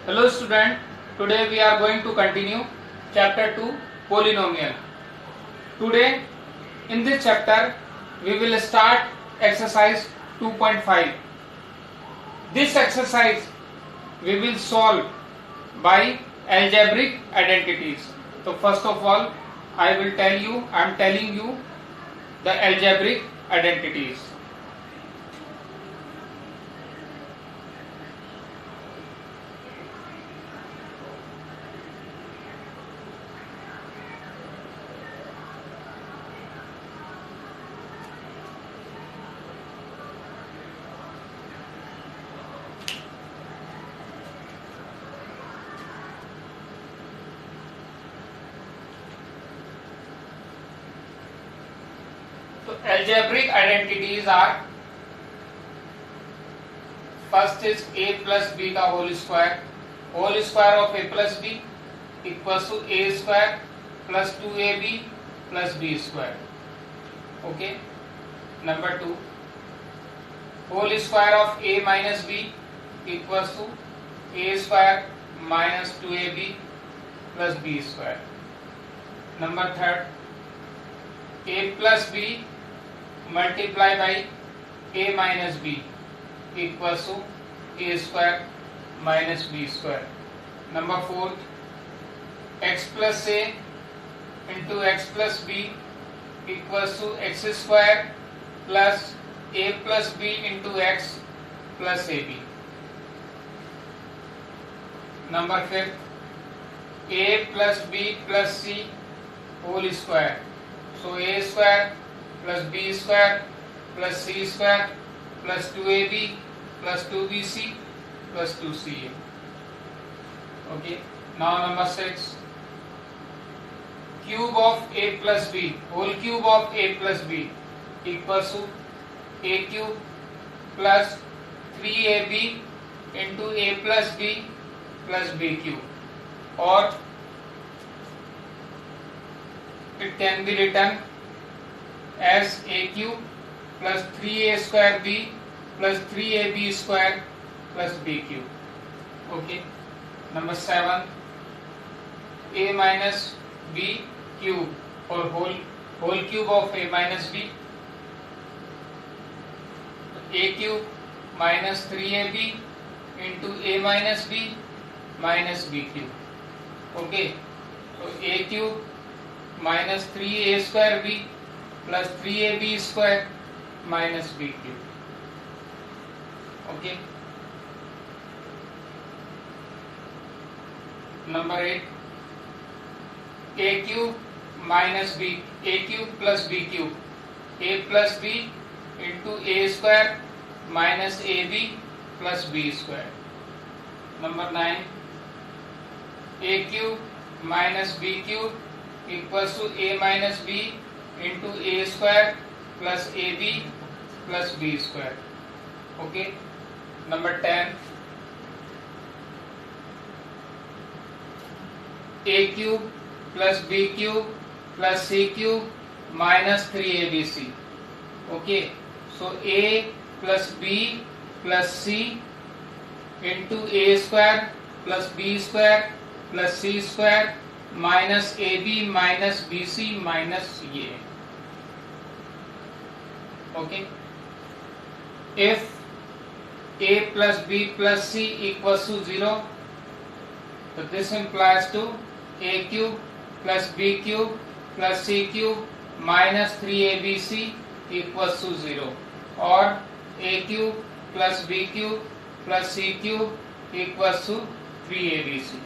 Hello student, today we are going to continue chapter 2 polynomial. Today in this chapter we will start exercise 2.5. This exercise we will solve by algebraic identities. So first of all I am telling you the algebraic identities. So algebraic identities are, first is a plus b का whole square of a plus b equals to a square plus 2ab plus b square. Okay. Number 2, whole square of a minus b equals to a square minus 2ab plus b square. Number 3, a plus b multiply by a minus b equals to a square minus b square. Number 4, x plus a into x plus b equals to x square plus a plus b into x plus ab. Number 5, a plus b plus c whole square. So a square plus b square plus c square plus 2ab plus 2bc plus 2ca. Okay. Now number 6, cube of a plus b, whole cube of a plus b equals to a cube plus 3ab into a plus b plus b cube, or it can be written as a cube plus 3a square b plus 3ab square plus b cube. Okay. Number 7, a minus b cube, or whole cube of a minus b, a cube minus 3ab into a minus b minus b cube. Okay. So a cube minus 3a square b plus 3ab square minus b cube. Okay. Number 8, a cube minus b, a cube plus b cube, a plus b into a square minus ab plus b square. Number 9, a cube minus b cube equals to a minus b into a square plus ab plus b square. Okay. Number 10, a cube plus b cube plus c cube minus 3abc. Okay. So a plus b plus c into a square plus b square plus c square minus ab minus bc minus a. Okay. If a plus b plus c equals to 0, so this implies to a cube plus b cube plus c cube minus 3abc equals to 0, or a cube plus b cube plus c cube equals to 3abc.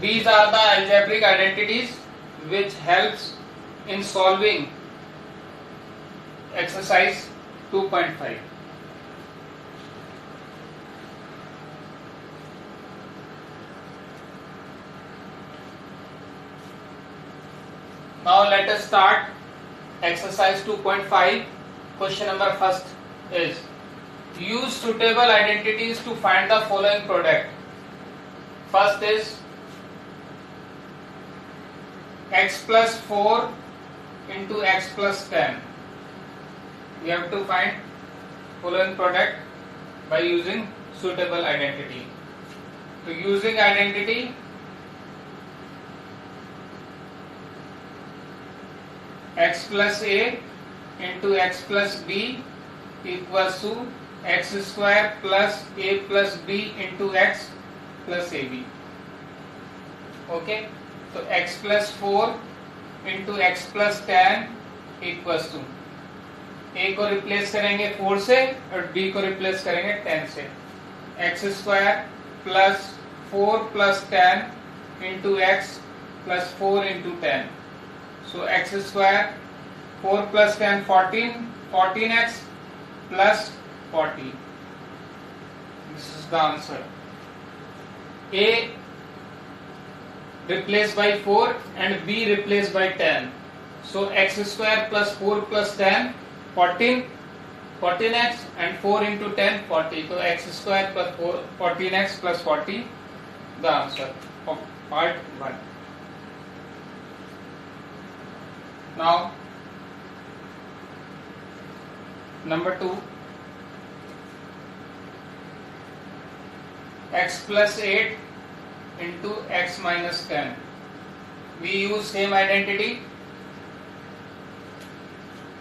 These are the algebraic identities which helps in solving exercise 2.5. Now let us start exercise 2.5. Question number first is, use suitable identities to find the following product. First is x plus 4 into x plus 10. We have to find following product by using suitable identity. So using identity, x plus a into x plus b equals to x square plus a plus b into x plus ab. Okay, so x plus 4 into x plus 10 equals to a को replace करेंगे 4 से और b को replace करेंगे 10 से. X square plus 4 plus 10 into x plus 4 into 10. So x square 4 plus 10 14, 14x plus 40. This is the answer. a replaced by 4 and b replaced by 10. So x square plus 4 plus 10 14, 14x and 4 into 10 40. So x square plus 4 14x plus 40 the answer of part 1. Now number 2, x plus 8 into x minus 10. We use same identity.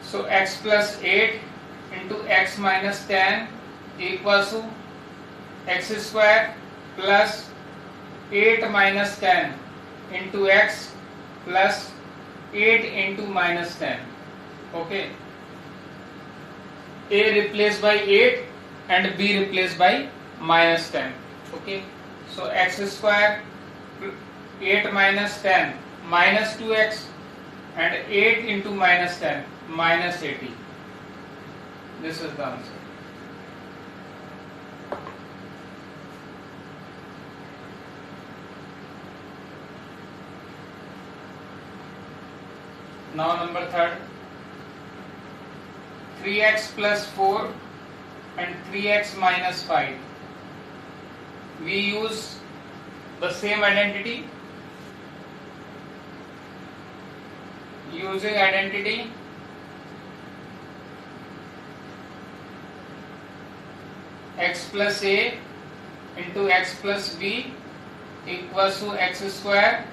So x plus 8 into x minus 10 equals to x square plus 8 minus 10 into x plus 8 into minus 10. Okay. A replaced by 8 and b replaced by minus 10. Okay. So x square 8 minus 10 minus 2x and 8 into minus 10 minus 80. This is the answer. Now number 3rd, 3x plus 4 and 3x minus 5. We use the same identity. Using identity, x plus a into x plus b equals to x square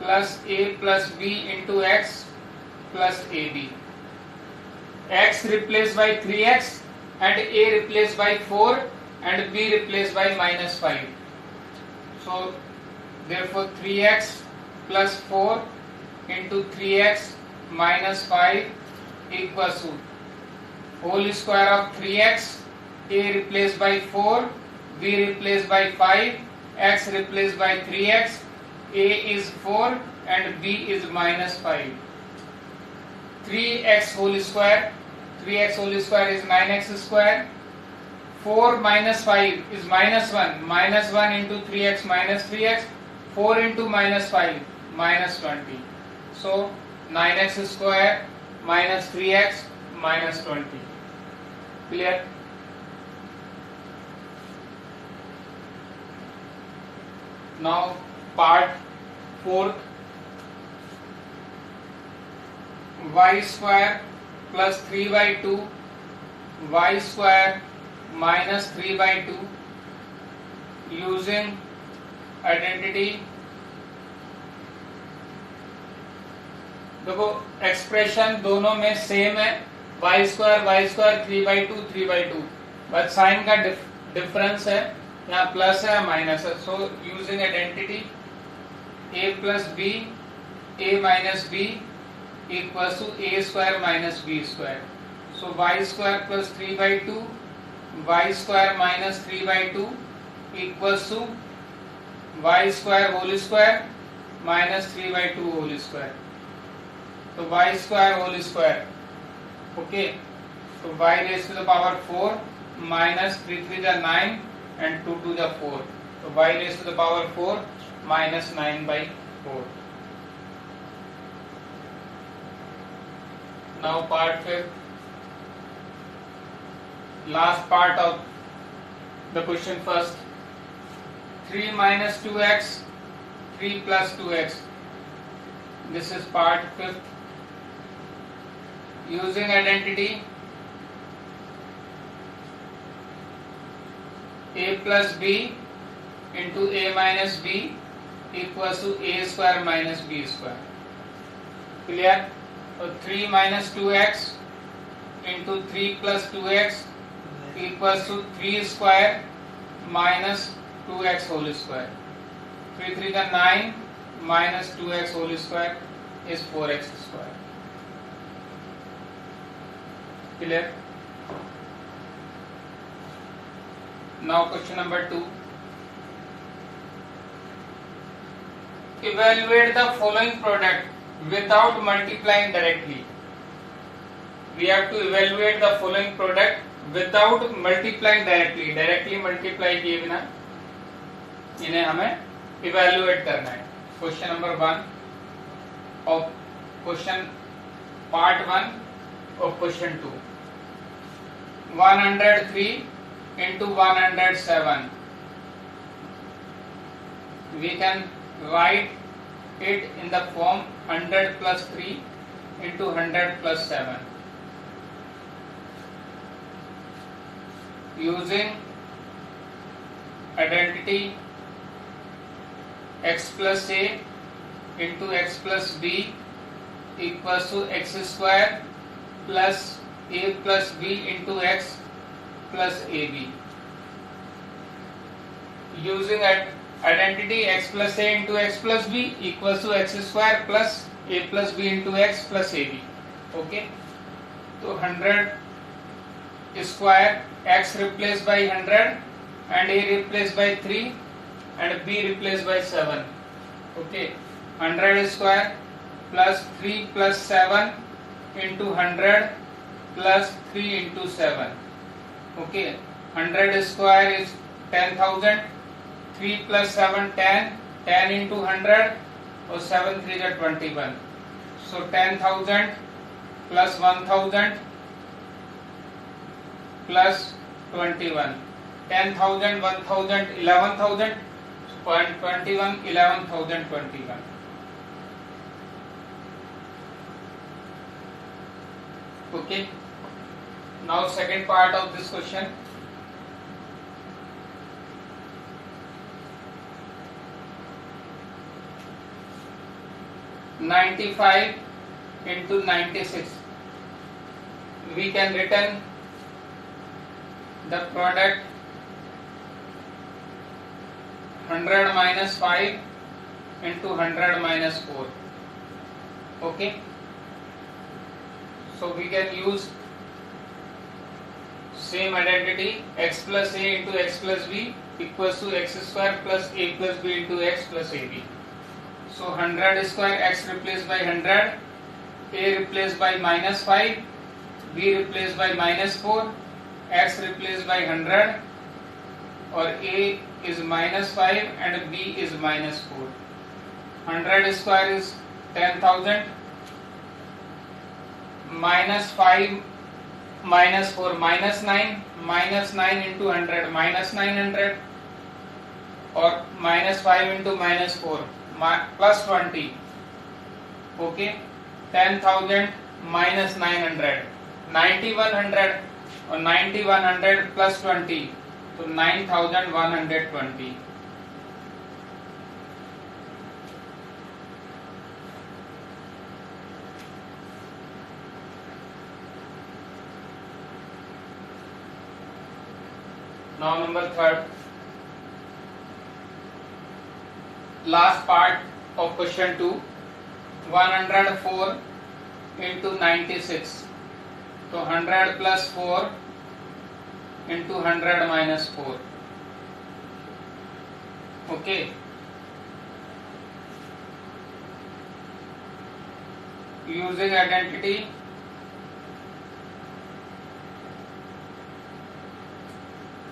plus a plus b into x plus ab. X replaced by 3x and a replaced by 4 and b replaced by minus 5. So therefore 3x plus 4 into 3x minus 5 equals to whole square of 3x, a replaced by 4, b replaced by 5, x replaced by 3x, a is 4 and b is minus 5. 3x whole square, 3x whole square is 9x square, 4 minus 5 is minus 1, minus 1 into 3x minus 3x, 4 into minus 5 minus 20. So 9x square minus 3x minus 20. Clear? Now part 4th, y square plus 3 by 2, y square minus 3 by 2 using identity. देखो expression दोनों में same है, y square 3 by 2 3 by 2, but sign का difference है, यहाँ plus है minus है. So using identity a plus b a minus b equals to a square minus b square. So y square plus 3 by 2 y square minus 3 by 2 equals to y square whole square minus 3 by 2 whole square. तो y square whole square, okay, तो y raise to the power 4 minus 3 3 the 9 and 2 to the 4. So y raised to the power 4 minus 9 by 4. Now part 5th, last part of the question first. 3 minus 2x, 3 plus 2x. This is part 5th. Using identity, a plus b into a minus b equals to a square minus b square. Clear? So 3 minus 2x into 3 plus 2x equals to 3 square minus 2x whole square. 3 3 का 9 minus 2x whole square is 4x square. Clear? Now question number 2. Evaluate the following product without multiplying directly. We have to evaluate the following product without multiplying directly. Directly multiply किए बिना इन्हें हमें evaluate करना है. Question number 1 of question part 1 of question 2. 103 into 107. We can write it in the form 100 plus 3 into 100 plus 7. Using identity x plus a into x plus b equals to x square plus a plus b into x plus ab. Using identity x plus a into x plus b equals to x square plus a plus b into x plus ab. Okay, so 100 square, x replaced by 100 and a replaced by 3 and b replaced by 7. Okay, 100 square plus 3 plus 7 into 100 plus 3 into 7. Okay, 100 square is 10,000. 3 plus 7 10, 10 into 100 or 7 3 is 21. So 10,000 plus 1,000 plus 21. 10,000, 1,000, 11,000. 21, 11,000, 21. Okay. Now second part of this question. (95) into 96. We can return the product 100 minus 5 into 100 minus 4. Okay. So we can use same identity x plus a into x plus b equals to x square plus a plus b into x plus ab. So 100 square, x replaced by 100, a replaced by minus 5, b replaced by minus 4, x replaced by 100, or a is minus 5 and b is minus 4. 100 square is 10,000, minus 5 minus 4 minus 9, minus 9 into 100 minus 900, or minus 5 into minus 4 plus 20. Okay, 10,000 minus 900, 9,100 or 9,100 plus 20, so 9,120. Now number third, last part of question 2, 104 into 96. So 100 plus 4 into 100 minus 4. Okay. Using identity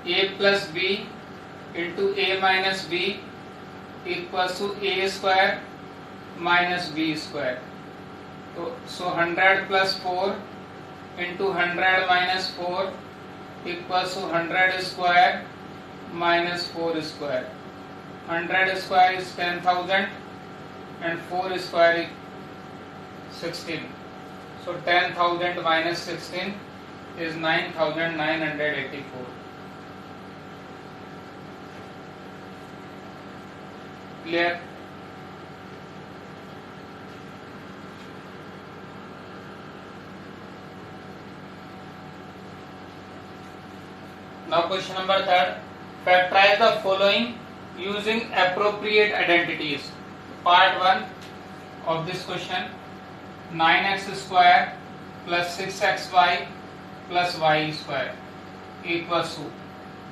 a plus b into a minus b equals to a square minus b square. So 100 plus 4 into 100 minus 4 equals to 100 square minus 4 square. 100 square is 10,000 and 4 square is 16. So 10,000 minus 16 is 9,984. Clear? Now question number 3. Factorize the following using appropriate identities. Part 1 of this question: 9x square plus 6xy plus y square equals to,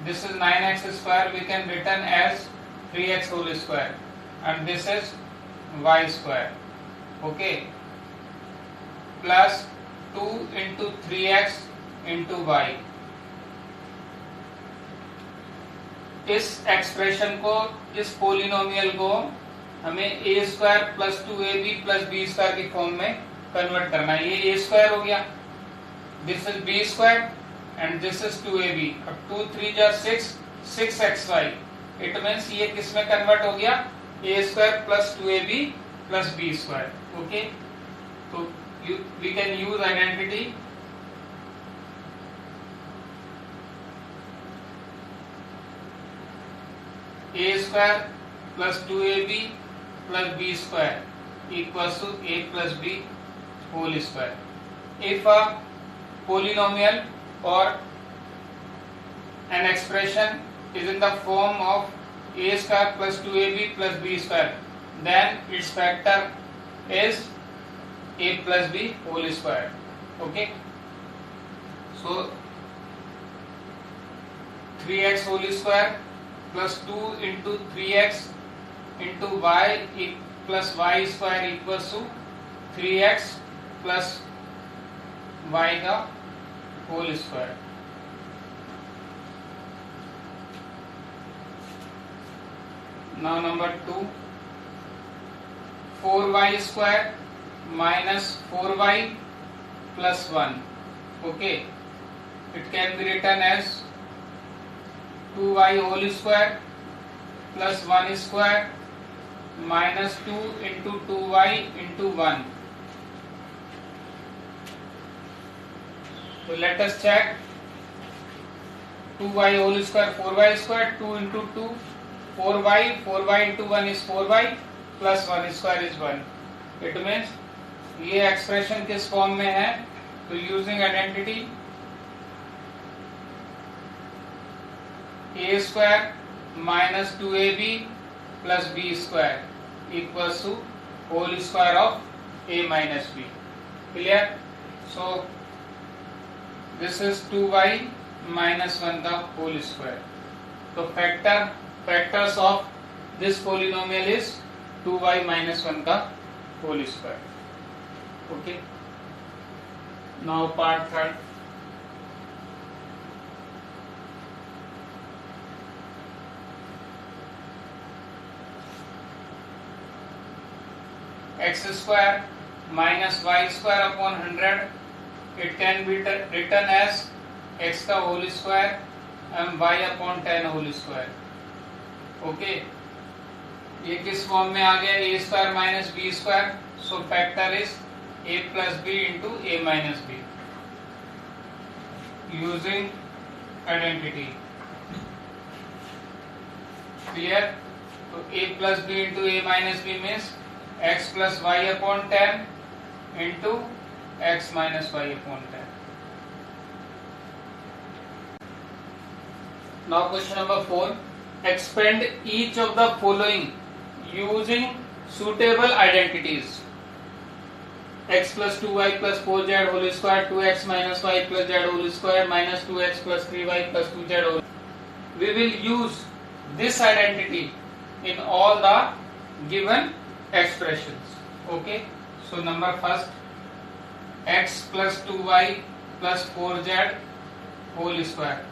this is 9x square, we can written as 3x whole square, and this is y square, okay, plus 2 into 3x into y. इस expression को, इस polynomial को हमें a square plus 2ab plus b square की form में convert करना है. ये ए स्क्वायर हो गया, this is b square and this is 2ab. अब 2 3 जा 6, 6xy. इट मीन्स ये किस में कन्वर्ट हो गया? A square plus 2ab plus b square. Okay, तो we can use identity a square plus 2ab plus b square equals to a plus b whole square. If a polynomial or an expression is in the form of a square plus 2ab plus b square, then its factor is a plus b whole square. Okay, so 3x whole square plus 2 into 3x into y plus y square equals to 3x plus y का whole square. Now number 2, 4y square minus 4y plus 1. Okay, it can be written as 2y whole square plus 1 square minus 2 into 2y into 1. So let us check. 2y whole square 4y square, 2 into 2 4y into 1 is 4y plus 1 square is 1. It means ये expression किस form में है? तो using identity a square minus 2ab plus b square equals to whole square of a minus b. Clear? So this is 2y minus 1 the whole square. So factors of this polynomial is 2y minus 1 the whole square. Okay. Now part 3. x square minus y square upon 100, it can be written as x का whole square and y upon 10 whole square. Okay, ये किस form में आ गया? a square minus b square, so factor is a plus b into a minus b using identity. Clear? So a plus b into a minus b means x plus y upon 10 into x minus y upon 10. Now question number 4. Expand each of the following using suitable identities. X plus 2y plus 4z whole square, 2x minus y plus z whole square minus 2x plus 3y plus 2z whole. We will use this identity in all the given expressions. Okay, so number first, x plus 2y plus 4z whole square.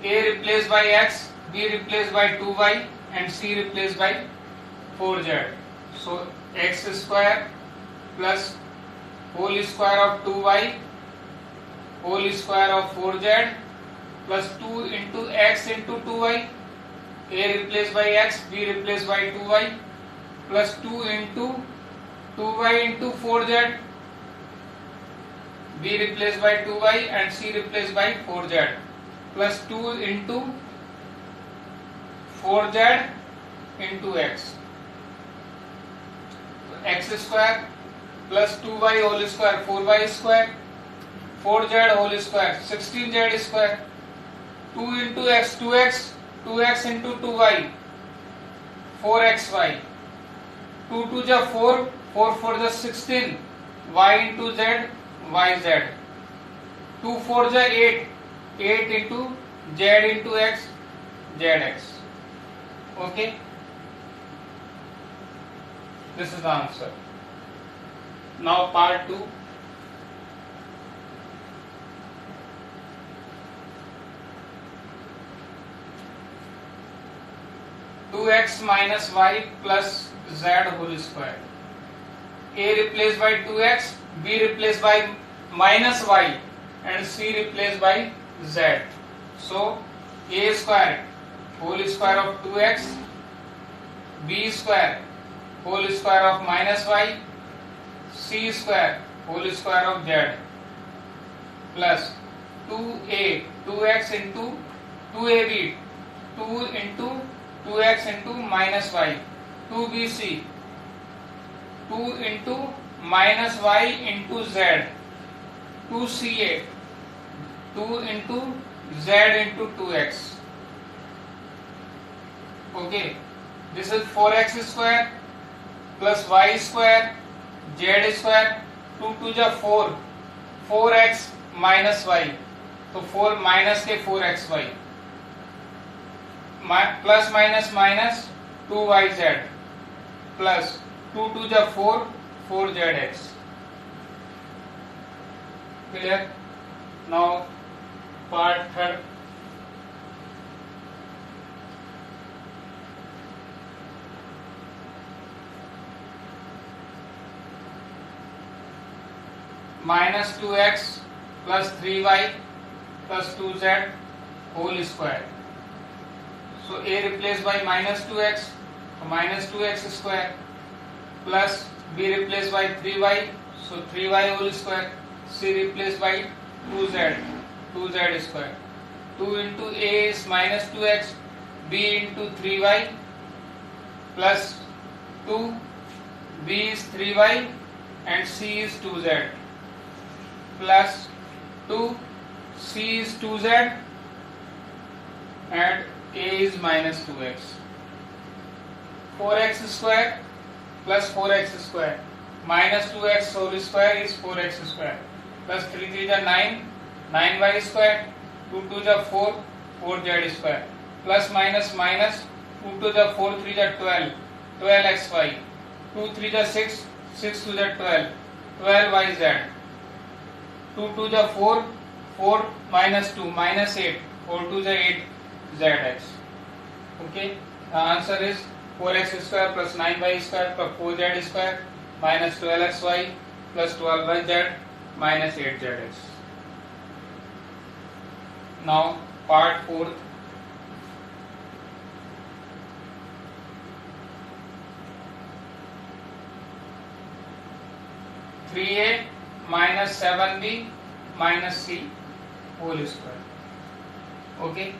A replaced by x, b replaced by 2y and c replaced by 4z. So x square plus whole square of 2y whole square of 4z plus 2 into x into 2y. A replaced by x, b replaced by 2y plus 2 into 2y into 4z, b replaced by 2y and c replaced by 4z plus 2 into 4z into x. x square plus 2y whole square 4y square, 4z whole square 16z square, 2 into x 2x, 2x into 2y 4xy, 2 to the 4, 4 for the 16, y into z, yz, 2 for the 8, 8 into z into x, zx. Okay, this is the answer. Now part 2. Two x minus y plus z whole square. A replaced by 2x, b replaced by minus y, and c replaced by z. So a square whole square of 2x, b square whole square of minus y, c square whole square of z, plus 2a 2x into 2ab 2 into 2x into minus y, 2bc 2 into minus y into z, 2ca 2 into z into 2x. Okay, this is 4x square plus y square z square, 2 to the 4, 4x minus y, तो 4 minus के 4xy, plus minus minus 2yz plus 2 to the 4, 4zx. Clear? Now part 3rd. Minus 2x plus 3y plus 2z whole square. So a replaced by minus 2x, so minus 2x square, plus b replaced by 3y, so 3y whole square, c replaced by 2z, 2z square. 2 into a is minus 2x, b into 3y plus 2, b is 3y and c is 2z, plus 2, c is 2z and a is minus 2x. 4x square plus 4x square minus 2x whole square is 4x square, plus 3 3 the 9, 9y square, 2 to the 4, 4z square, plus minus minus 2 to the 4 3 the 12, 12xy, 2 3 the 6, 6 to the 12, 12yz, 2 to the 4, 4 minus 2 minus 8, 4 to the 8 zx. Okay, the answer is 4x square plus 9y square plus 4z square minus 12xy plus 12yz minus 8zx. Now part 4th. Three a minus 7b minus c whole square. Okay.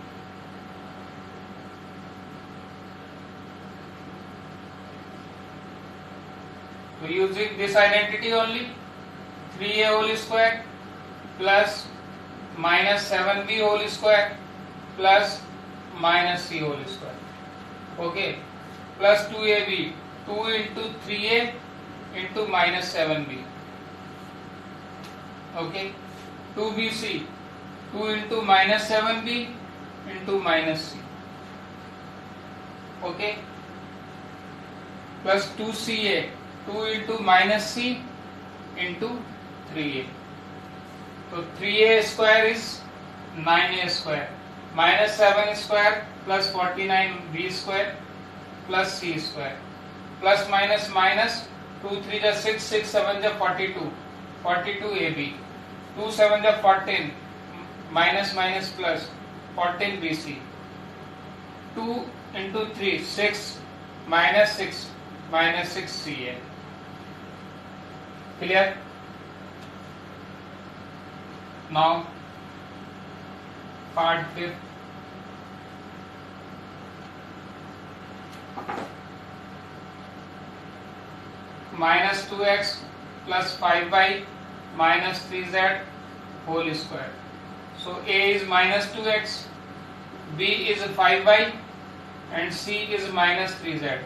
So using this identity only, 3a whole square plus minus 7b whole square plus minus c whole square. Okay, plus 2ab, 2 into 3a into minus 7b. Okay, 2bc, 2 into minus 7b into minus c. Okay, plus 2ca, 2 into minus c into 3a. So 3a square is 9a square minus 7 square plus 49b square plus c square, plus minus minus 2 3 the 6, 6 7 the 42, 42ab, 2 7 the 14, minus minus plus 14bc, 2 into 3 6 minus 6 minus 6ca. Clear? Now part 5th. minus 2x plus 5y minus 3z whole square. So A is minus 2x, B is 5y and C is minus 3z.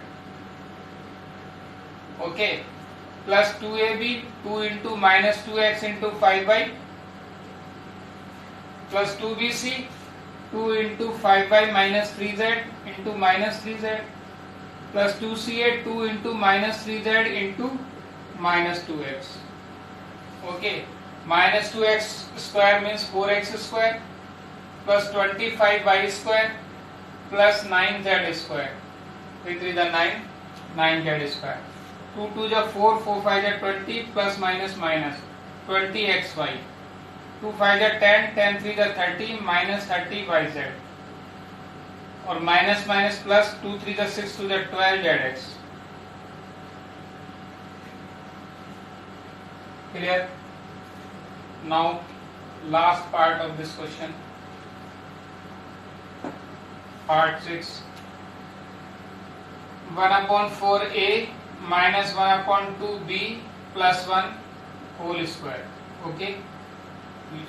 Okay, plus 2ab, 2 into minus 2x into 5y plus 2bc, 2 into 5y minus 3z into minus 3z plus 2ca, 2 into minus 3z into minus 2x. Okay, minus 2x square means 4x square plus 25y square plus 9z square. 3 3 is 9, 9z square. 2 2 is 4, 4 5 is 20 plus minus minus 20xy. 2 5 is 10, 10 3 is 30 minus 30yz. और minus minus plus 2 3 is 6 2 is 12zx. Clear? Now last part of this question, part 6. 1/4a minus 1/2b plus 1 whole square. Okay,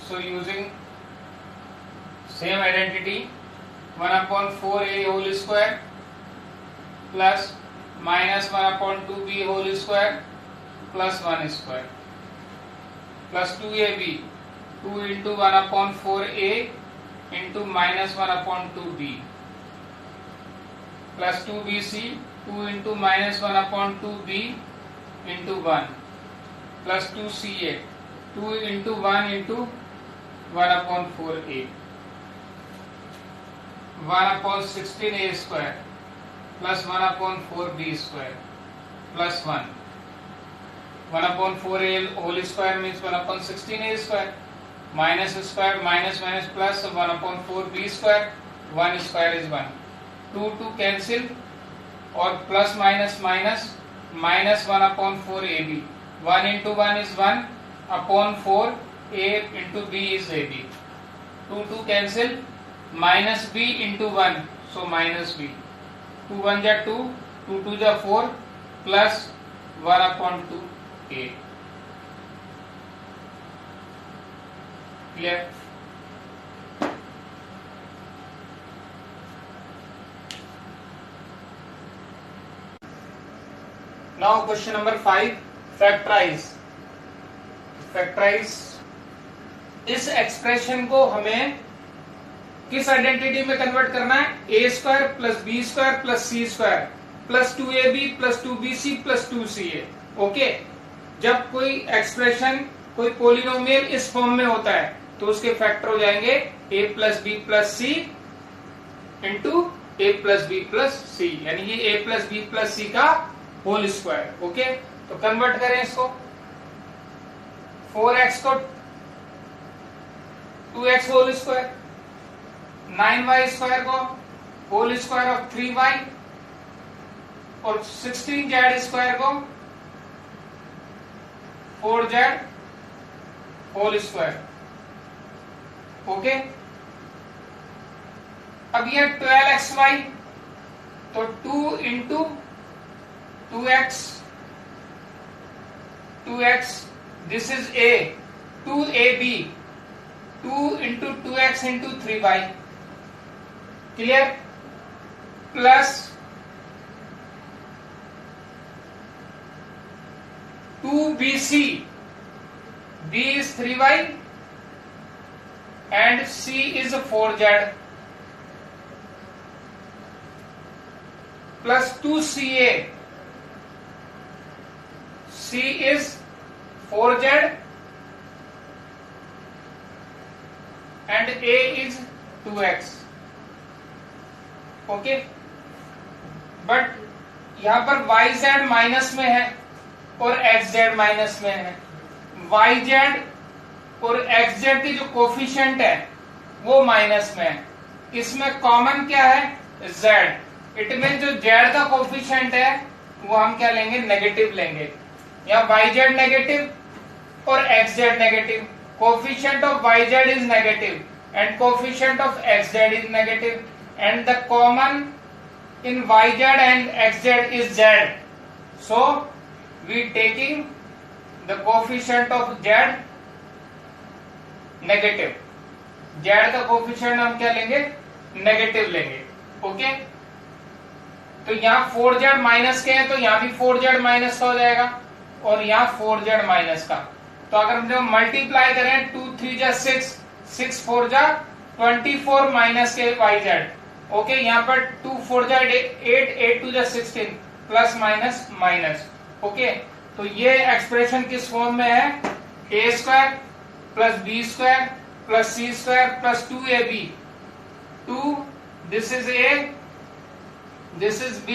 so using same identity, 1/4a whole square plus minus 1/2b whole square plus 1 square plus 2ab, 2 into 1/4a into minus 1/2b plus 2bc, 2 into minus 1/2b into 1 plus 2ca, 2 into 1 into 1/4a. 1/16a square plus 1/4b square plus 1. 1/4a whole square means 1/16a square minus square minus minus plus 1/4b square. 1 square is 1. 2 2 cancel और plus minus minus minus 1/4ab. 1 into 1 is 1 upon 4. A into b is ab. 2 2 cancel minus b into 1, so minus b. 2 1 is 2, 2 2 is 4 plus 1/2a. Clear? Now question number 5, factorize. Factorize इस expression को हमें किस identity में convert करना है? A square plus b square plus c square plus 2ab plus 2bc plus 2ca. Okay, जब कोई expression कोई पोलिनोमियल इस फॉर्म में होता है तो उसके फैक्टर हो जाएंगे a plus b plus c into a plus b plus c, यानी ये a plus b plus c का होल स्क्वायर. ओके, तो कन्वर्ट करें इसको. 4x को 2x whole square, 9y square को होल स्क्वायर ऑफ 3y और 16z स्क्वायर को 4z होल स्क्वायर. ओके, अब ये 12xy तो 2 into 2x this is a, 2ab, 2 into 2x into 3y. Clear? Plus 2bc, b is 3y and c is 4z plus 2ca, c is 4z and a is 2x. Okay, but यहां पर yz minus में है और xz minus में है. yz और xz की जो कोफिशिएंट है वो माइनस में है. इसमें कॉमन क्या है? z. इट मीन जो z का कोफिशिएंट है वो हम क्या लेंगे? नेगेटिव लेंगे. यहाँ yz नेगेटिव और xz negative. Coefficient of yz is negative and coefficient of xz is negative and the common in yz and xz is z. So we taking the coefficient of z negative, z का coefficient हम क्या लेंगे, negative लेंगे. Okay, तो यहाँ 4z minus के हैं तो यहाँ भी 4z माइनस का हो जाएगा और यहाँ 4z माइनस का. तो अगर हम जब मल्टीप्लाई करें 2 3 जा 6, 6 4 जा 24 माइनस के yz. ओके, यहाँ पर 2 4 जा 8, 8 2 जा 16, प्लस माइनस माइनस. ओके, तो ये एक्सप्रेशन किस फॉर्म में है, a square plus b square plus c square plus 2ab. 2, this is a, this is b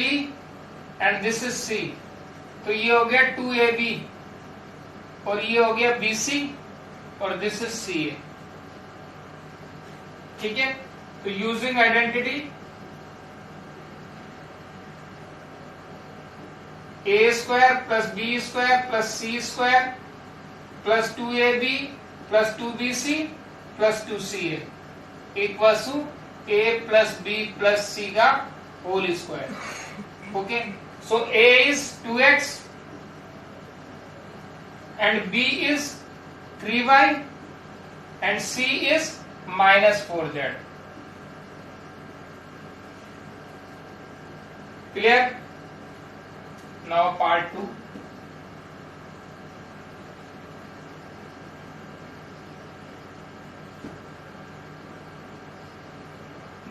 and this is c. तो ये हो गया 2ab और ये हो गया bc और दिस इज ca. ठीक है, तो using identity a square plus b square plus c square plus 2ab plus 2bc plus 2ca equals to a plus b plus c का whole square. Okay, so a is 2x and b is 3y and c is minus 4z. Clear? Now part 2.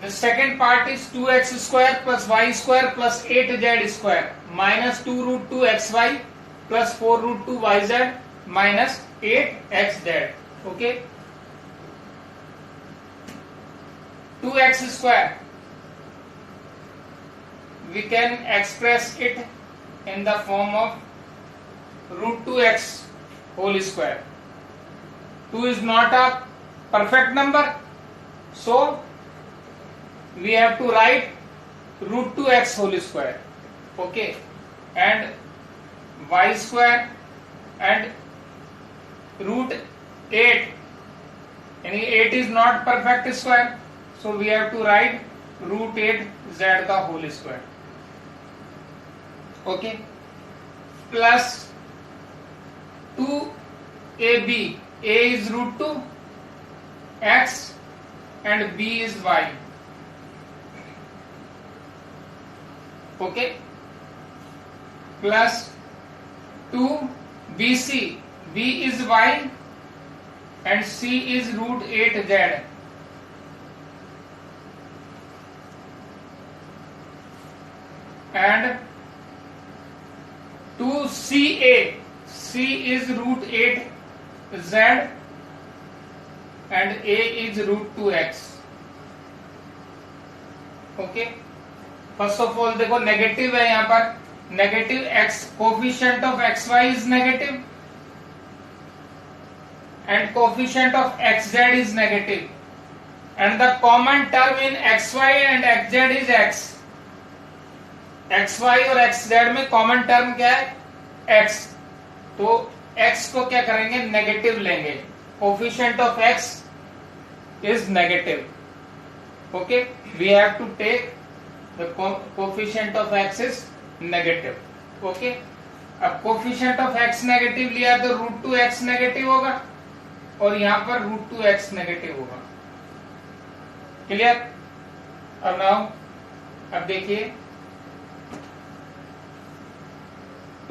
The second part is 2x square plus y square plus 8z square minus 2 root 2 xy plus 4 root 2 yz minus 8xz. Okay, 2x square we can express it in the form of root 2x whole square. 2 is not a perfect number, so we have to write root 2x whole square. Okay, and y square and root 8, and 8 is not perfect square, so we have to write root 8 z का whole square. Okay, plus 2ab, a is root 2 x and b is y. Okay, plus 2bc, b is y and c is root 8z. And 2ca, c is root 8z and a is root 2x. Okay, first of all देखो negative है यहाँ पर, negative x, coefficient of xy is negative and coefficient of xz is negative and the common term in xy and xz is x. xy और xz में common term क्या है, x. तो x को क्या करेंगे, नेगेटिव लेंगे. Coefficient of x is negative. Okay, we have to take the coefficient of x is negative. Okay, अब coefficient of x negative लिया तो root 2x negative होगा और यहाँ पर root 2x negative होगा. Clear? अब now अब देखिए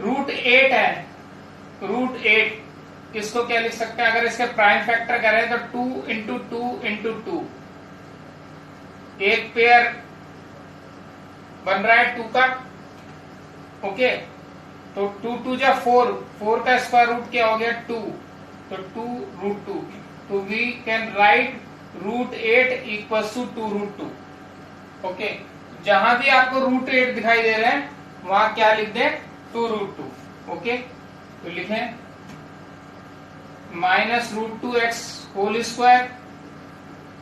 root 8 है, root 8 इसको क्या लिख सकते हैं, अगर इसके प्राइम फैक्टर करें तो 2 into 2 into 2, एक पेयर बन रहा है 2 का. ओके, तो 2 2 जा 4, 4 का स्क्वायर रूट क्या हो गया 2, तो 2 रूट 2. तो we can write root 8 equals to 2 root 2. Okay, जहां भी आपको रूट 8 दिखाई दे रहे हैं वहां क्या लिख दें, 2 रूट 2. ओके, तो लिखें minus root 2x whole square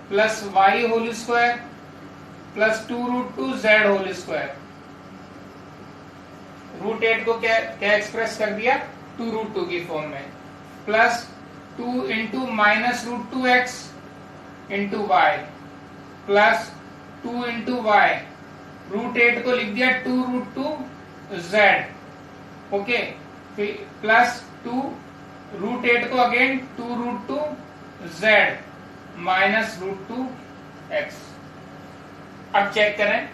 plus y whole square plus 2 root 2 z whole square. Root 8 को क्या क्या एक्सप्रेस कर दिया, 2 रूट 2 की फॉर्म में, plus 2 into minus root 2x into y plus 2 into y. Root 8 को लिख दिया 2 root 2 z. Okay, plus 2 root 8 को again 2 root 2 z minus root 2 x. अब चेक करें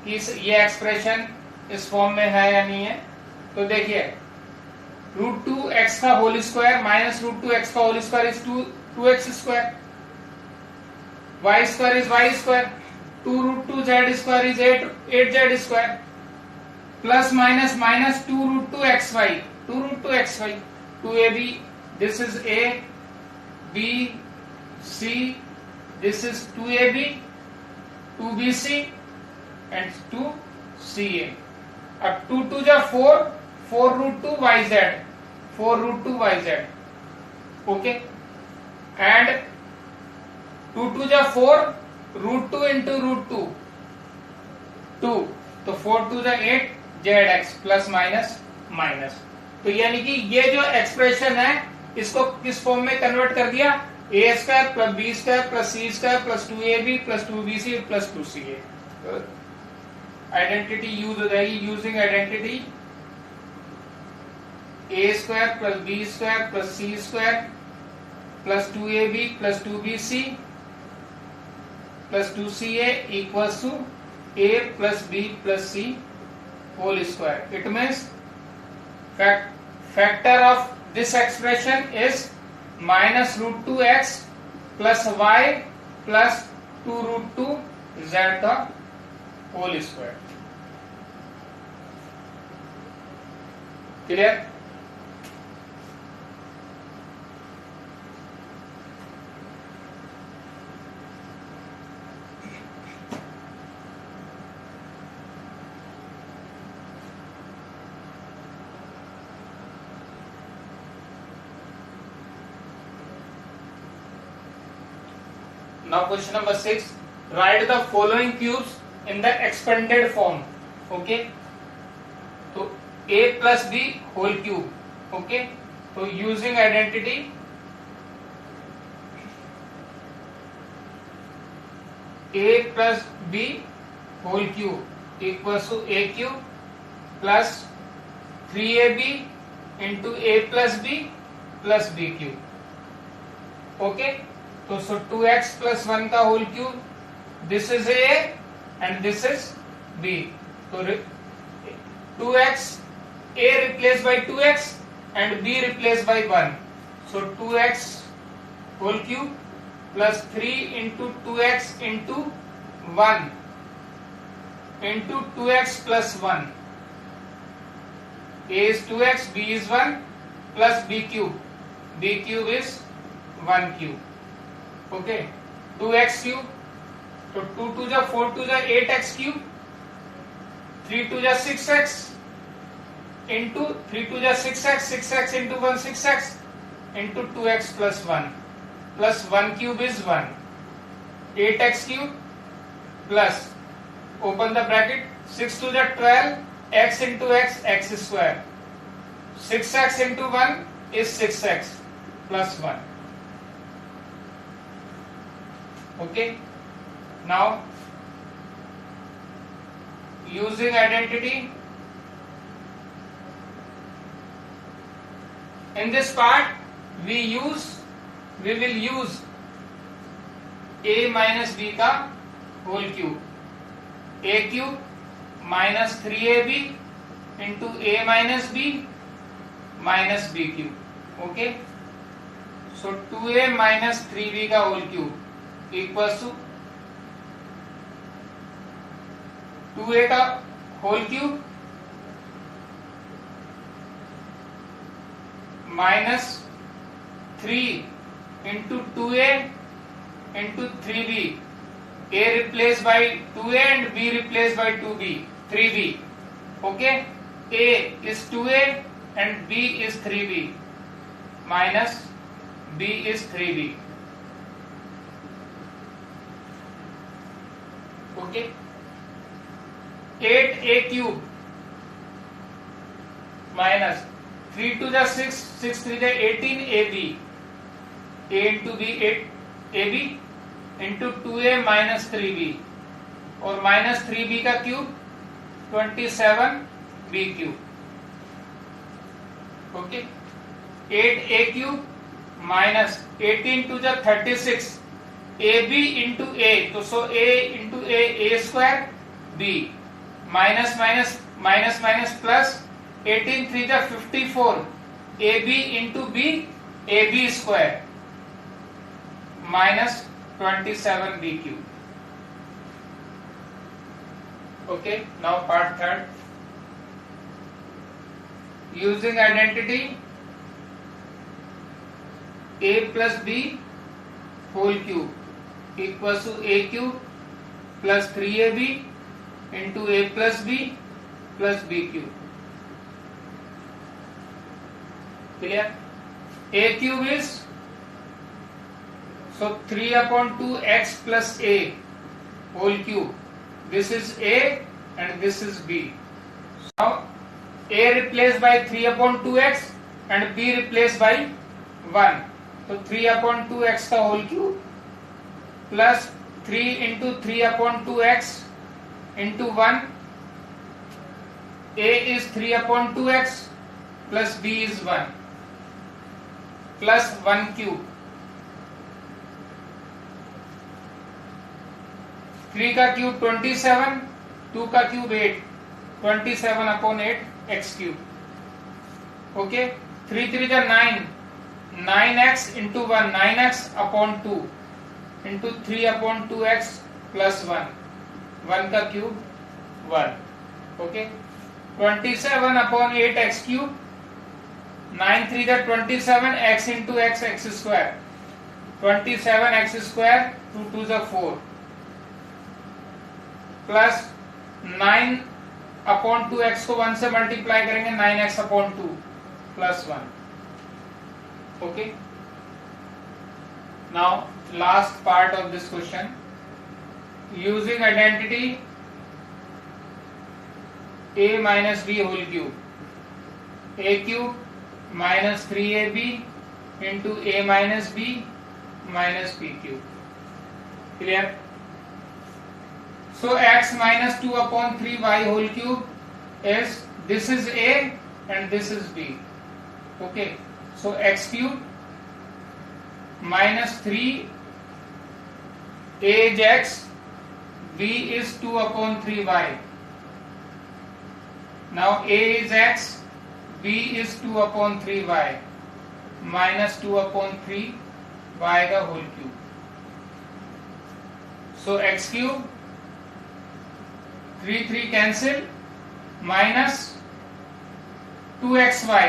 कि ये एक्सप्रेशन इस फॉर्म में है या नहीं है। तो देखिए रूट 2 एक्स का whole square minus root 2 x का whole square is 2 x square, y square is y square, 2 root 2 z square is 8 z square, plus minus minus 2 root 2 x y, 2 root 2 x y, 2ab, this is a b c, this is 2ab 2bc and 2ca। अब 2 2 जा 4 root 2 yz, 4 root 2 yz, okay, and 2 2 जा 4 root 2 into root 2 2, तो 4 2 जा 8 Z x plus minus minus. तो यानी कि ये जो एक्सप्रेशन है इसको किस फॉर्म में कन्वर्ट कर दिया, a square plus b square plus c square plus 2ab plus 2bc plus 2ca। Identity use हो जाएगी, using identity a square plus b square plus c square plus 2ab plus 2bc plus 2ca equals to a plus b plus c whole square. It means factor of this expression is minus root 2 x plus y plus 2 root 2 z का whole square. Clear? Now question number 6, write the following cubes in the expanded form. Okay, तो a plus b whole cube, okay, तो using identity a plus b whole cube equals to a cube plus 3ab into a plus b cube, okay। तो सो 2x plus 1 का whole cube, this is a and this is b, तो 2x a replace by 2x and b replace by 1, so 2x whole cube plus 3 into 2x into 1 into 2x plus 1, a is 2x, b is 1 plus b cube is 1 cube, okay. 2x cube, तो 2 2 जा 4 2 जा 8x cube, 3 2 जा 6x into 3 2 जा 6x, 6x into 1 6x into 2x plus 1 plus 1 cube is 1, 8x cube plus open the bracket 6 2 जा 12 x into x x square, 6x into 1 is 6x plus 1, okay। Now using identity in this part we will use a minus b का whole cube, a cube minus 3ab into a minus b cube, okay. So 2a minus 3b का whole cube equals to 2a का whole cube minus 3 into 2a into 3b, a replace by 2a and b replace by 2b 3b, okay. a is 2a and b is 3b minus b is 3b, okay. 8a cube minus 3 2 जा 6 6 3 जा 18ab, a into b 8ab into 2a minus 3b और minus 3b का cube 27b cube, okay 8a cube minus 18 to the 36 ab into a, तो so a into a square b minus minus minus minus plus 18 3 the 54 ab into b ab square minus 27b cube. Okay, now part third. Using identity a plus b whole cube equals to a cube plus 3ab into a plus b plus b cube. Clear? A cube is so 3 upon 2x plus a whole cube. This is a and this is b. Now a replaced by 3 upon 2x and b replaced by 1. So 3 upon 2x का whole cube plus 3 into 3 upon 2x into 1. A is 3 upon 2x plus b is 1 plus 1 cube. 3 का cube 27, 2 का cube 8, 27 upon 8 x cube. Okay 3 3 जा 9, 9x into 1, 9x upon 2 into 3 upon 2x plus 1, 1 का cube 1. Okay 27 upon 8 x cube, 9 3 जा 27 x into x x square, 27 x square 2 2 जा 4 plus 9 upon 2x को 1 से multiply करेंगे 9x upon 2 plus 1. Okay now last part of this question. Using identity a minus b whole cube, a cube minus 3ab into a minus b minus b cube. Clear? So x minus 2 upon 3y whole cube is, this is a and this is b. Okay, so x cube minus 3 a is x, b is 2 upon 3y. Now a is x, b is 2 upon 3y minus 2 upon 3y का whole cube. So x cube 3 3 cancel minus 2xy,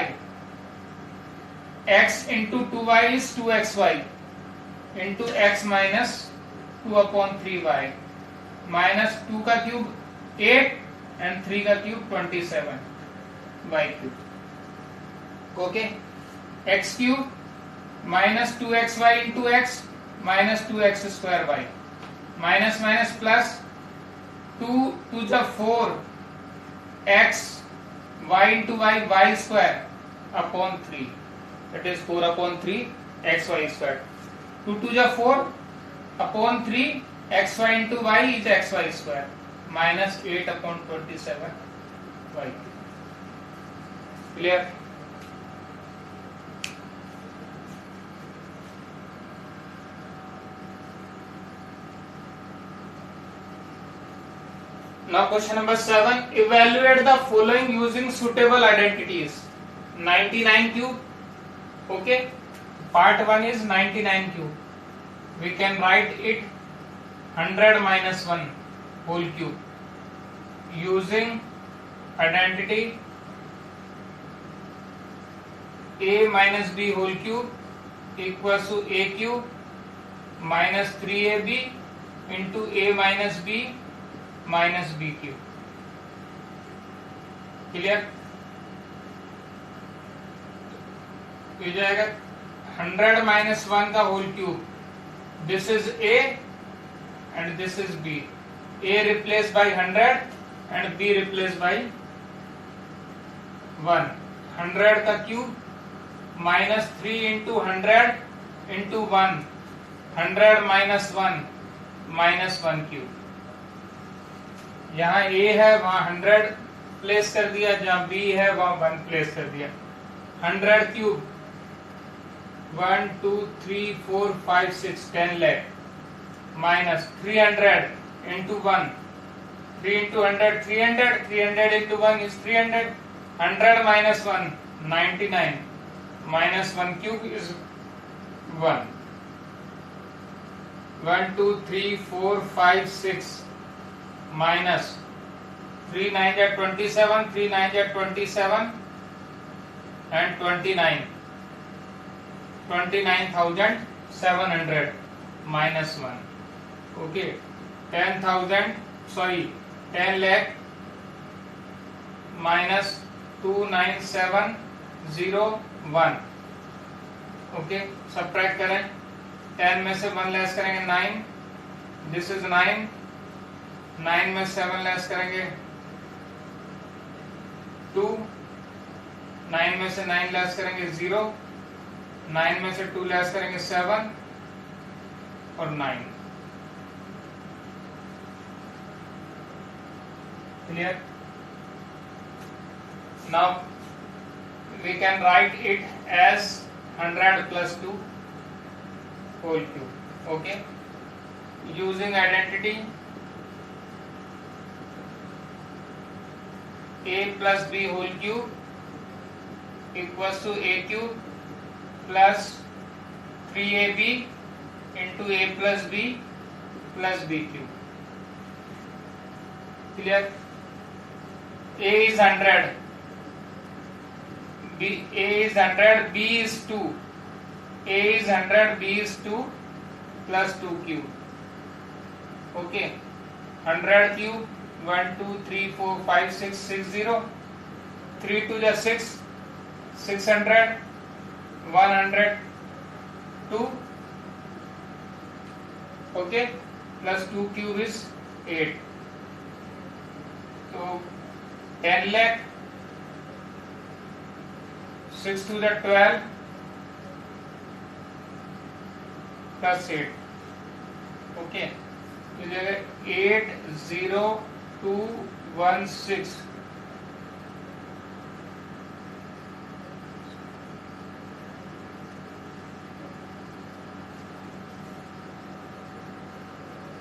x into 2y is 2xy into x minus 2 upon 3y minus 2 का cube 8 and 3 का cube 27 y cube. Okay x cube minus 2xy into x minus 2x square y minus minus plus 2 to the 4 x y into y square upon 3, that is 4 upon 3 x y square. 2 to the 4 upon 3 x y into y is x y square minus 8 upon 27 y. Clear? Now question number 7. Evaluate the following using suitable identities. 99 cube. Okay. Part 1 is 99 cube. We can write it 100 minus 1 whole cube. Using identity a minus b whole cube equals to a cube minus 3ab into a minus b minus b cube. Clear? ये जाएगा 100 minus 1 का whole cube. This is a and this is b. a replaced by 100 and b replaced by 1. 100 का cube minus 3 into 100 into 1. 100 minus 1 minus 1 cube. यहाँ a है वहां 100 place कर दिया, जहां b है वहां 1 प्लेस कर दिया. 100 cube 1 2 3 4 5 6 10 lakh minus 300 into 1 3 into 100 300 300 into 1 is 300 100 minus 1 99 minus 1 cube is 1 1 2 3 4 5 6 minus 3 9 are 27 3 9 are 27 and 29 29,700 minus 1. Okay, 10,000 sorry 10 lakh minus 29701. Okay, subtract करें, 10 में से 1 लेस करेंगे 9, दिस इज 9, 9 में 7 लेस करेंगे 2, 9 में से 9 लेस करेंगे 0, 9 में से 2 लेस करेंगे 7 और 9. Clear? Now we can write it as 100 plus 2 whole cube. Okay, using identity a plus b whole cube equals to a cube plus 3ab into a plus b cube. Clear? A is 100, A is 100, B is 2. A is 100, B is 2 plus 2 cube. Okay, 100 cube 1 2 3 4 5 6 60, 3 to the 6, 600, 100, 2. Okay, plus 2 cube is 8. So 10 lakh, 6 to the 12 plus 8. Okay, 80216.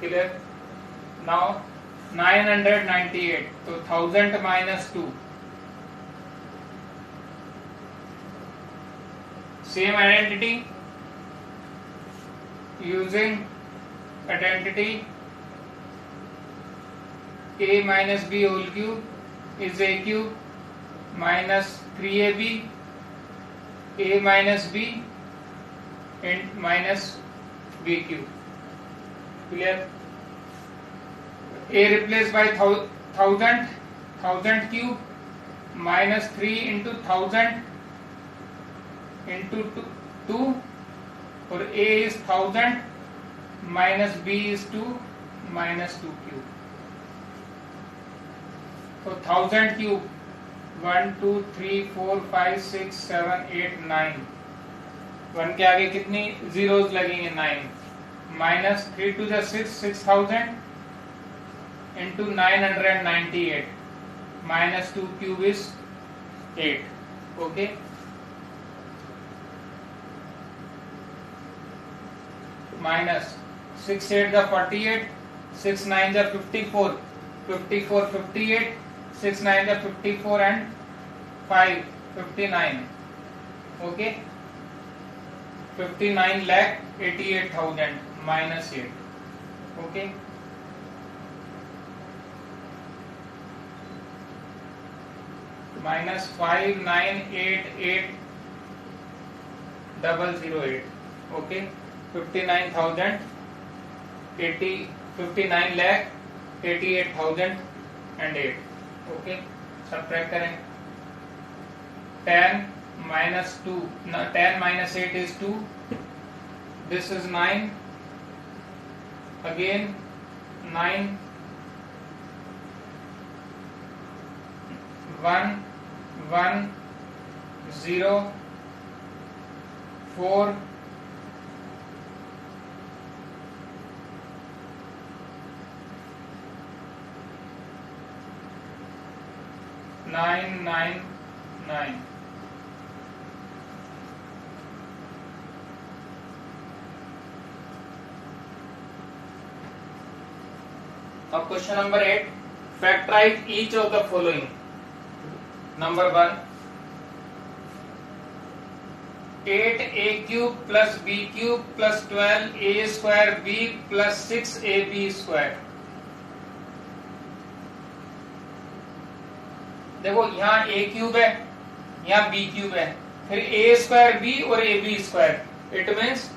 Clear? Now 998, so 1000 minus 2. Same identity, using identity a minus b whole cube is a cube minus 3ab a minus b and minus b cube. Clear? A replaced by 1000 cube minus 3 into 1000 into 2 or A is 1000 minus B is 2 minus 2 cube. So 1000 cube 1 2 3 4 5 6 7 8 9. 1 के आगे कितनी zeros लगेंगे? 9 minus 3 to the 6 6000 into 998 minus 2 cube is 8. Okay, minus 6 8 the 48, 6 9 the 54, 54 58, 6 9 the 54 and 5 59. Okay, 59 lakh 88,000 minus 8. Okay, minus 5988008. Okay, 59,000 59 lakh 88,000 and 8. Okay, subtract करें, 10 minus 2, 10 minus 8 is 2, this is 9, again 9, 1 1 0 4 9 9 9. Now question number 8. Factorize each of the following. Number 1. 8a cube plus b cube plus 12a square b plus 6ab square. देखो यहाँ a cube है, यहाँ b cube है, फिर a square b और ab square. It means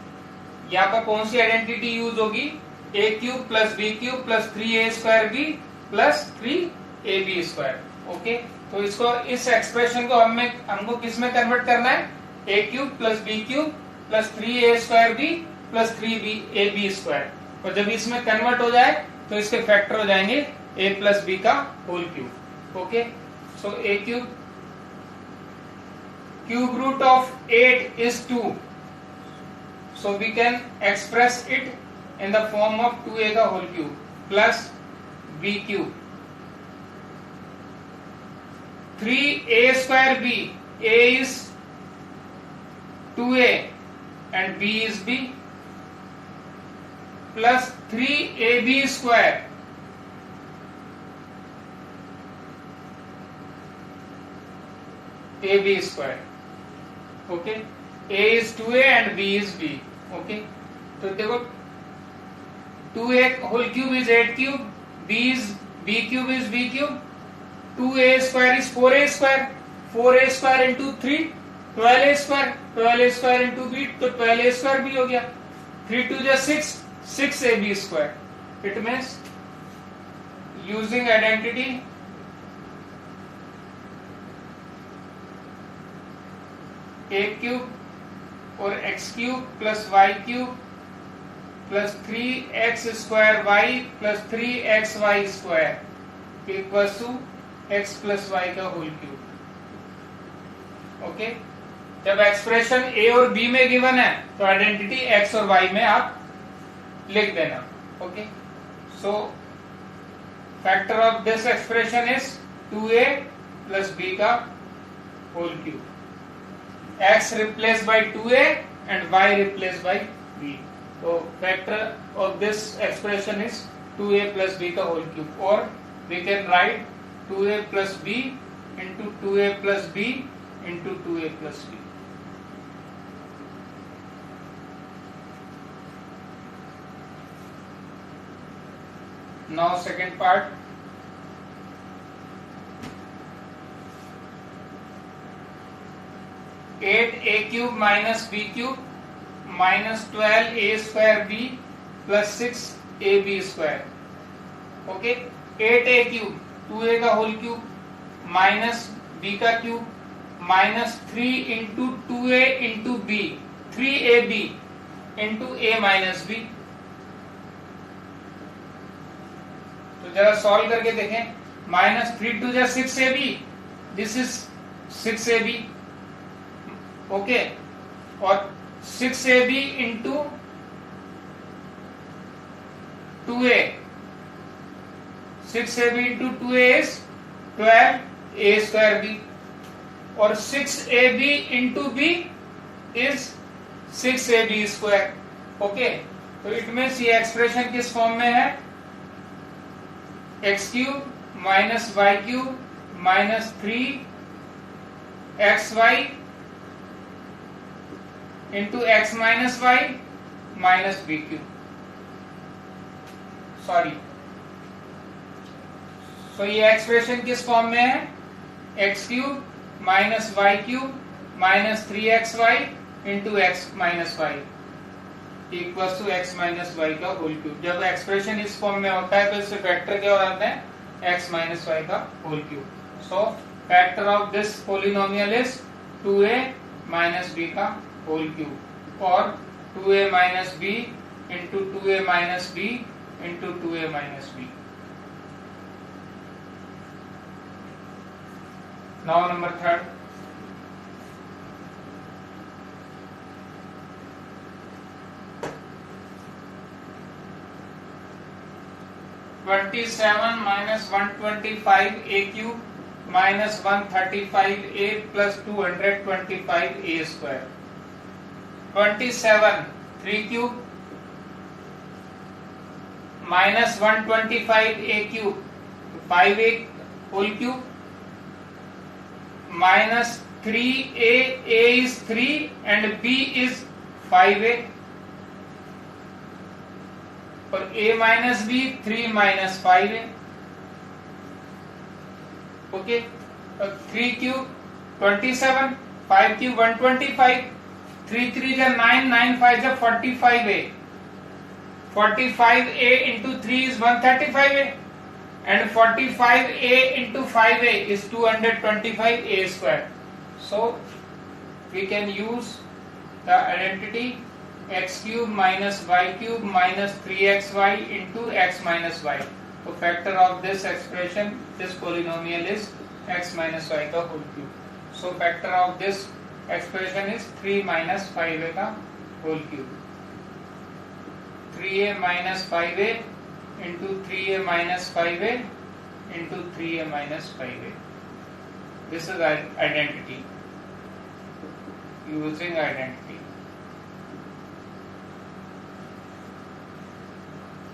यहाँ पर कौन सी आइडेंटिटी यूज होगी? a cube plus b cube plus 3a square b plus 3ab square. Okay, तो इसको इस एक्सप्रेशन को हमको किस में कन्वर्ट करना है? a cube plus b cube plus 3a square b plus 3ab square. और जब इसमें कन्वर्ट हो जाए तो इसके फैक्टर हो जाएंगे a प्लस b का whole cube. Okay, so a cube root of 8 is 2, so we can express it in the form of 2a का whole cube plus b cube. 3a square b, a is 2a and b is b, plus 3ab square ab square. Okay, a is 2a and b is b. Okay, तो देखो 2a whole cube is 8 cube, b cube is b cube, 2a square is 4a square, 4a square into 3 12a square, 12a square into b तो 12a square भी हो गया. 3 2 जा 6, 6ab square. It means using identity a cube और x cube plus y cube plus 3x square y plus 3xy square equals to x plus y का whole cube. Okay, जब expression a और b में given है तो identity x और y में आप लिख देना. Okay, so factor of this expression is 2a plus b का whole cube. x replaced by 2a and y replaced by b. So factor of this expression is 2a plus b का whole cube, or we can write 2a plus b into 2a plus b into 2a plus b. Now second part. 8a cube minus b cube minus 12a square b plus 6ab square. Okay, 8a cube 2a का whole cube minus b का cube minus 3 into 2a into b 3ab into a minus b. तो जरा solve करके देखें. Minus 3 2 जा 6ab, this is 6ab. ओके, और 6ab into 2a, 6ab into 2a is 12a square b, और 6ab into b is 6ab square. Okay, तो it means ये एक्सप्रेशन किस फॉर्म में है? x cube minus y cube minus 3xy into x minus y minus b cube. Sorry, so ये expression किस form में है? x cube minus y cube minus 3xy into x minus y equals to x minus y का whole cube. जब expression इस form में होता है तो इससे फैक्टर क्या हो जाता है? x माइनस वाई का whole cube. So factor of this polynomial is 2a minus b का होल क्यूब, और 2a minus b into 2a minus b into 2a minus b. Now number third. (27 minus 125a cube minus 135a plus 225a square). 27 3 cube minus 125a cube 5a whole cube minus 3a, a is 3 and b is 5a और a minus b 3 minus 5a okay. 3 cube 27, 5 cube 125, 3 3 जा 9, 9 5 जा 45a, 45a into 3 is 135a and 45a into 5a is 225a square. So we can use the identity x cube minus y cube minus 3xy into x minus y. So factor of this expression, this polynomial is x minus y का whole cube. So factor of this expression is 3 minus 5a का whole cube. 3a minus 5a into 3a minus 5a into 3a minus 5a. This is identity. Using identity.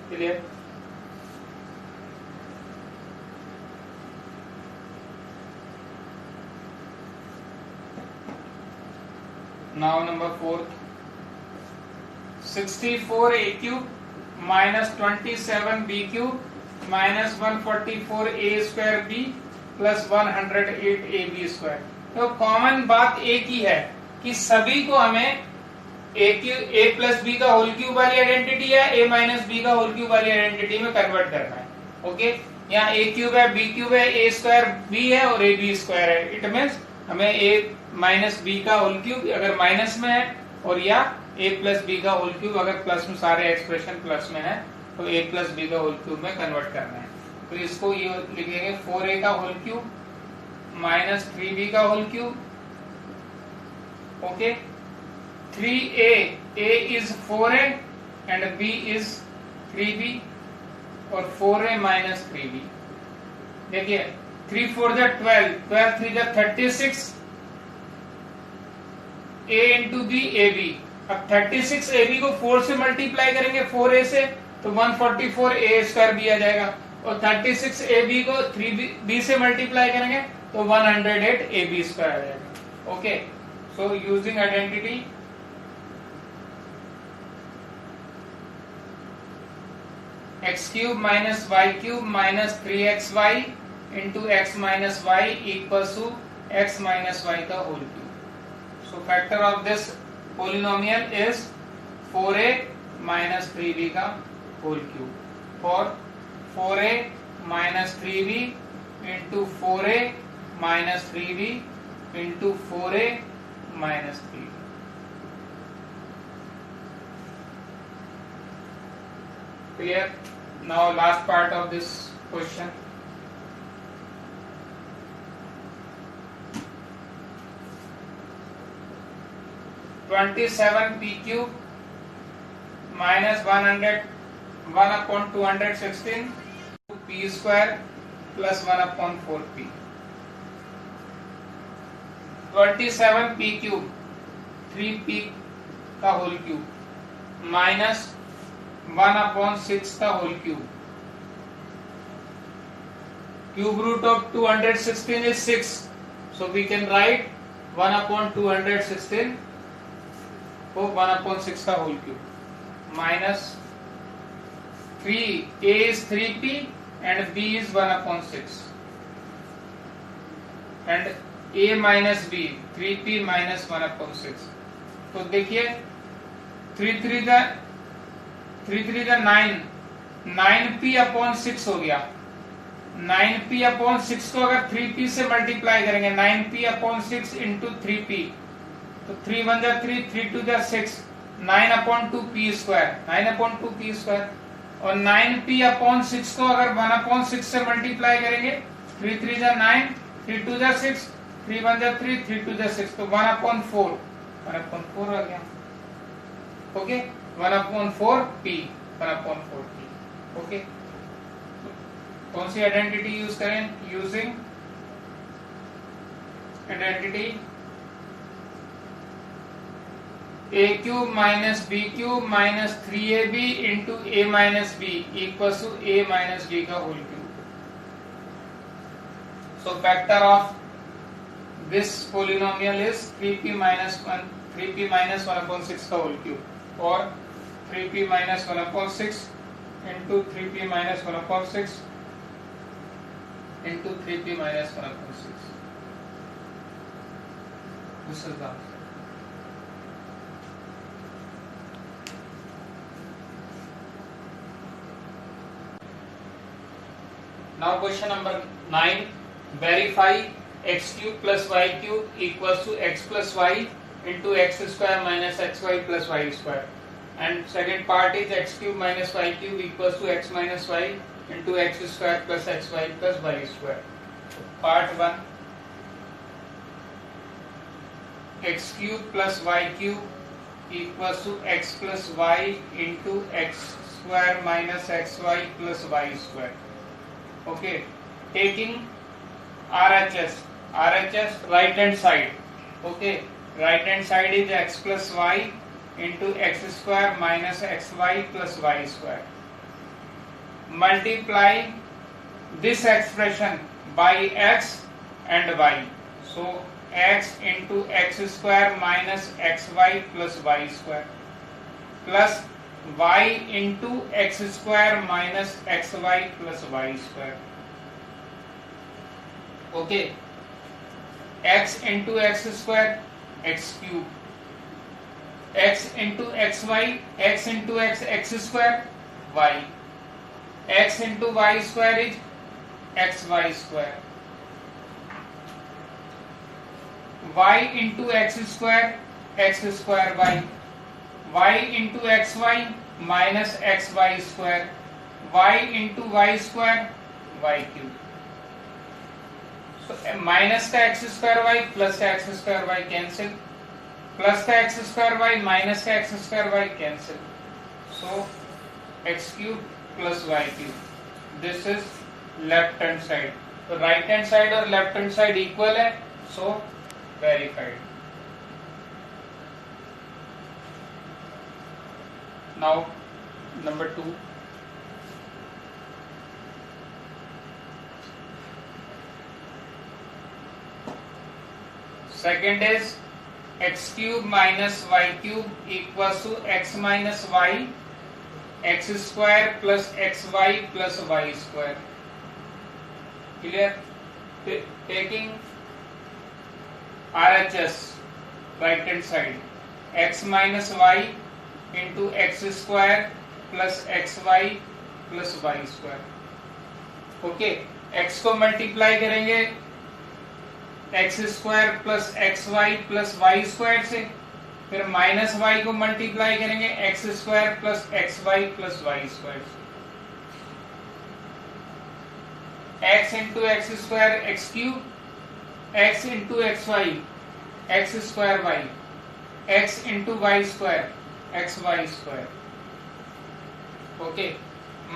Clear? Now number 4, 64a cube minus 27b cube minus 144a square b plus 108ab square. तो common बात एक ही है कि सभी को हमें a plus B का whole cube वाली आइडेंटिटी या a माइनस बी का होल क्यूब वाली आइडेंटिटी में कन्वर्ट करना है। ओके, यहाँ a क्यूब है, b क्यूब है, a स्क्वायर b है और ab स्क्वायर है। इट मीन्स हमें a माइनस बी का होल क्यूब अगर माइनस में है और या a प्लस बी का होल क्यूब अगर प्लस में, सारे एक्सप्रेशन प्लस में है तो a प्लस बी का होल क्यूब में कन्वर्ट करना है। तो इसको ये लिखेंगे 4a का होल क्यूब माइनस 3b का whole cube. Okay, 3a, a is 4a and b is 3b और 4a माइनस 3b। देखिए 3 4 जा 12, 12 3 जा 36, a into b a b. अब 36 ए बी को 4 से मल्टीप्लाई करेंगे 4a से तो 144 a स्क्वायर बी आ जाएगा और 36 ए बी को 3b से मल्टीप्लाई करेंगे तो 108 ए बी स्क्वायर आ जाएगा। Okay, so using identity x cube minus y cube minus 3xy into x minus y equals to x minus y का whole cube. So factor of this polynomial is 4a minus 3b का whole cube. For 4a minus 3b into 4a minus 3b into 4a minus 3b. Clear? Now last part of this question. (27p cube minus 1 upon 216 p square plus 1 upon 4p). 27p cube 3p का whole cube minus 1 upon 6 का whole cube. Cube root of 216 is 6, so we can write 1 upon 216 को 1 upon 6 का whole cube minus 3, a is 3p and b is 1 upon 6 and a minus b 3p minus 1 upon 6। तो देखिए 3 3 जा 9, 9p upon 6 हो गया। 9p upon 6 को अगर 3p से मल्टीप्लाई करेंगे 9p अपॉन 6 इंटू 3p तो 3 1 जा 3, 3 2 जा 6, 9 upon 2p square, 9 upon 2p square और 9p अपॉन 6 को अगर 1 अपॉन 6 से मल्टीप्लाई करेंगे 3 3 जा 9, 3 2 जा 6, 3 1 जा 3, 3 2 जा 6 तो 1 अपॉन 4, 1 अपॉन 4 आ गया। Okay, 1 upon 4p, 1 upon 4p. Okay, कौन सी आइडेंटिटी यूज करें? Using identity a cube minus b cube minus 3ab into a minus b equals to a minus b का whole cube. So factor of this polynomial is 3p minus 1/6 का whole cube or 3p minus 1/6 into 3p minus 1/6 into 3p minus 1/6. This is the answer. Now question number 9. Verify x cube plus y cube equals to x plus y into x square minus xy plus y square. And second part is x cube minus y cube equals to x minus y into x square plus xy plus y square. Part 1. X cube plus y cube equals to x plus y into x square minus xy plus y square. Okay, taking RHS right hand side. Okay, right hand side is x plus y into x square minus xy plus y square. Multiply this expression by x and y. So x into x square minus xy plus y square plus y into x square minus xy plus y square. Okay, x into x square x cube, x into xy, x into x square y, x into y square is xy square, y into x square y, y into xy minus xy square, y into y square y cube. So minus का x square y plus का x square y cancel, plus का x square y minus का x square y cancel. So x cube plus y cube. This is left hand side. तो right hand side और left hand side equal है, so verified. Now number 2. Second is x cube minus y cube equals to x minus y, x square plus xy plus y square. Clear? Taking RHS right hand side, x minus y into x square plus xy plus y square. Okay, x को multiply करेंगे x square plus xy plus y square से, फिर minus y को multiply करेंगे x square plus xy plus y square से. x into x square x cube, x into x y x square y, x into y square x y square. Okay,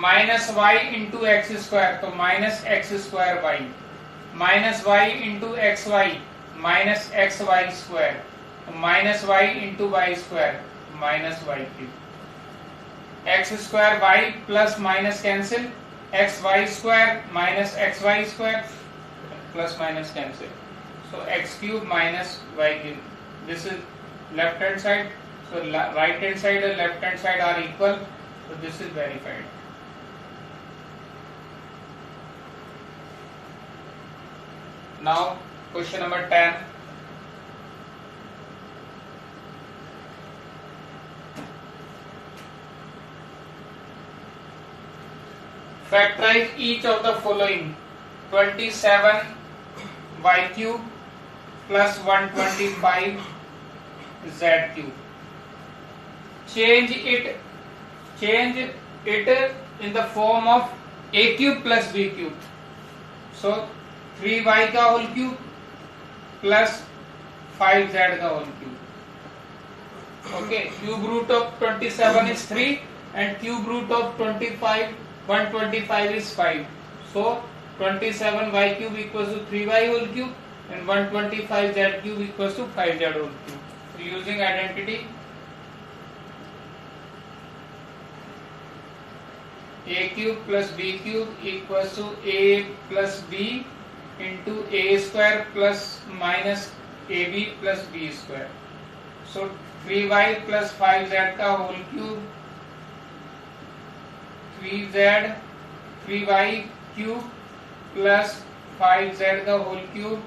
minus y into x square तो minus x square y, minus y into x y minus x y square, minus y into y square minus y cube. X square y plus minus cancel, x y square minus x y square plus minus cancel. So x cube minus y cube. This is left hand side. So right hand side और left hand side are equal. So this is verified. Now question number 10. Factorize each of the following: 27 y cube plus 125 z cube. Change it in the form of a cube plus b cube. So 3y का whole cube plus 5z का whole cube. Okay, cube root of 27 is 3 and cube root of 125 is 5. So 27y cube equals to 3y whole cube and 125z cube equals to 5z whole cube. So using identity a cube plus b cube equals to a plus b into a square plus minus ab plus b square. So 3y plus 5z का whole cube 3y cube plus 5z का whole cube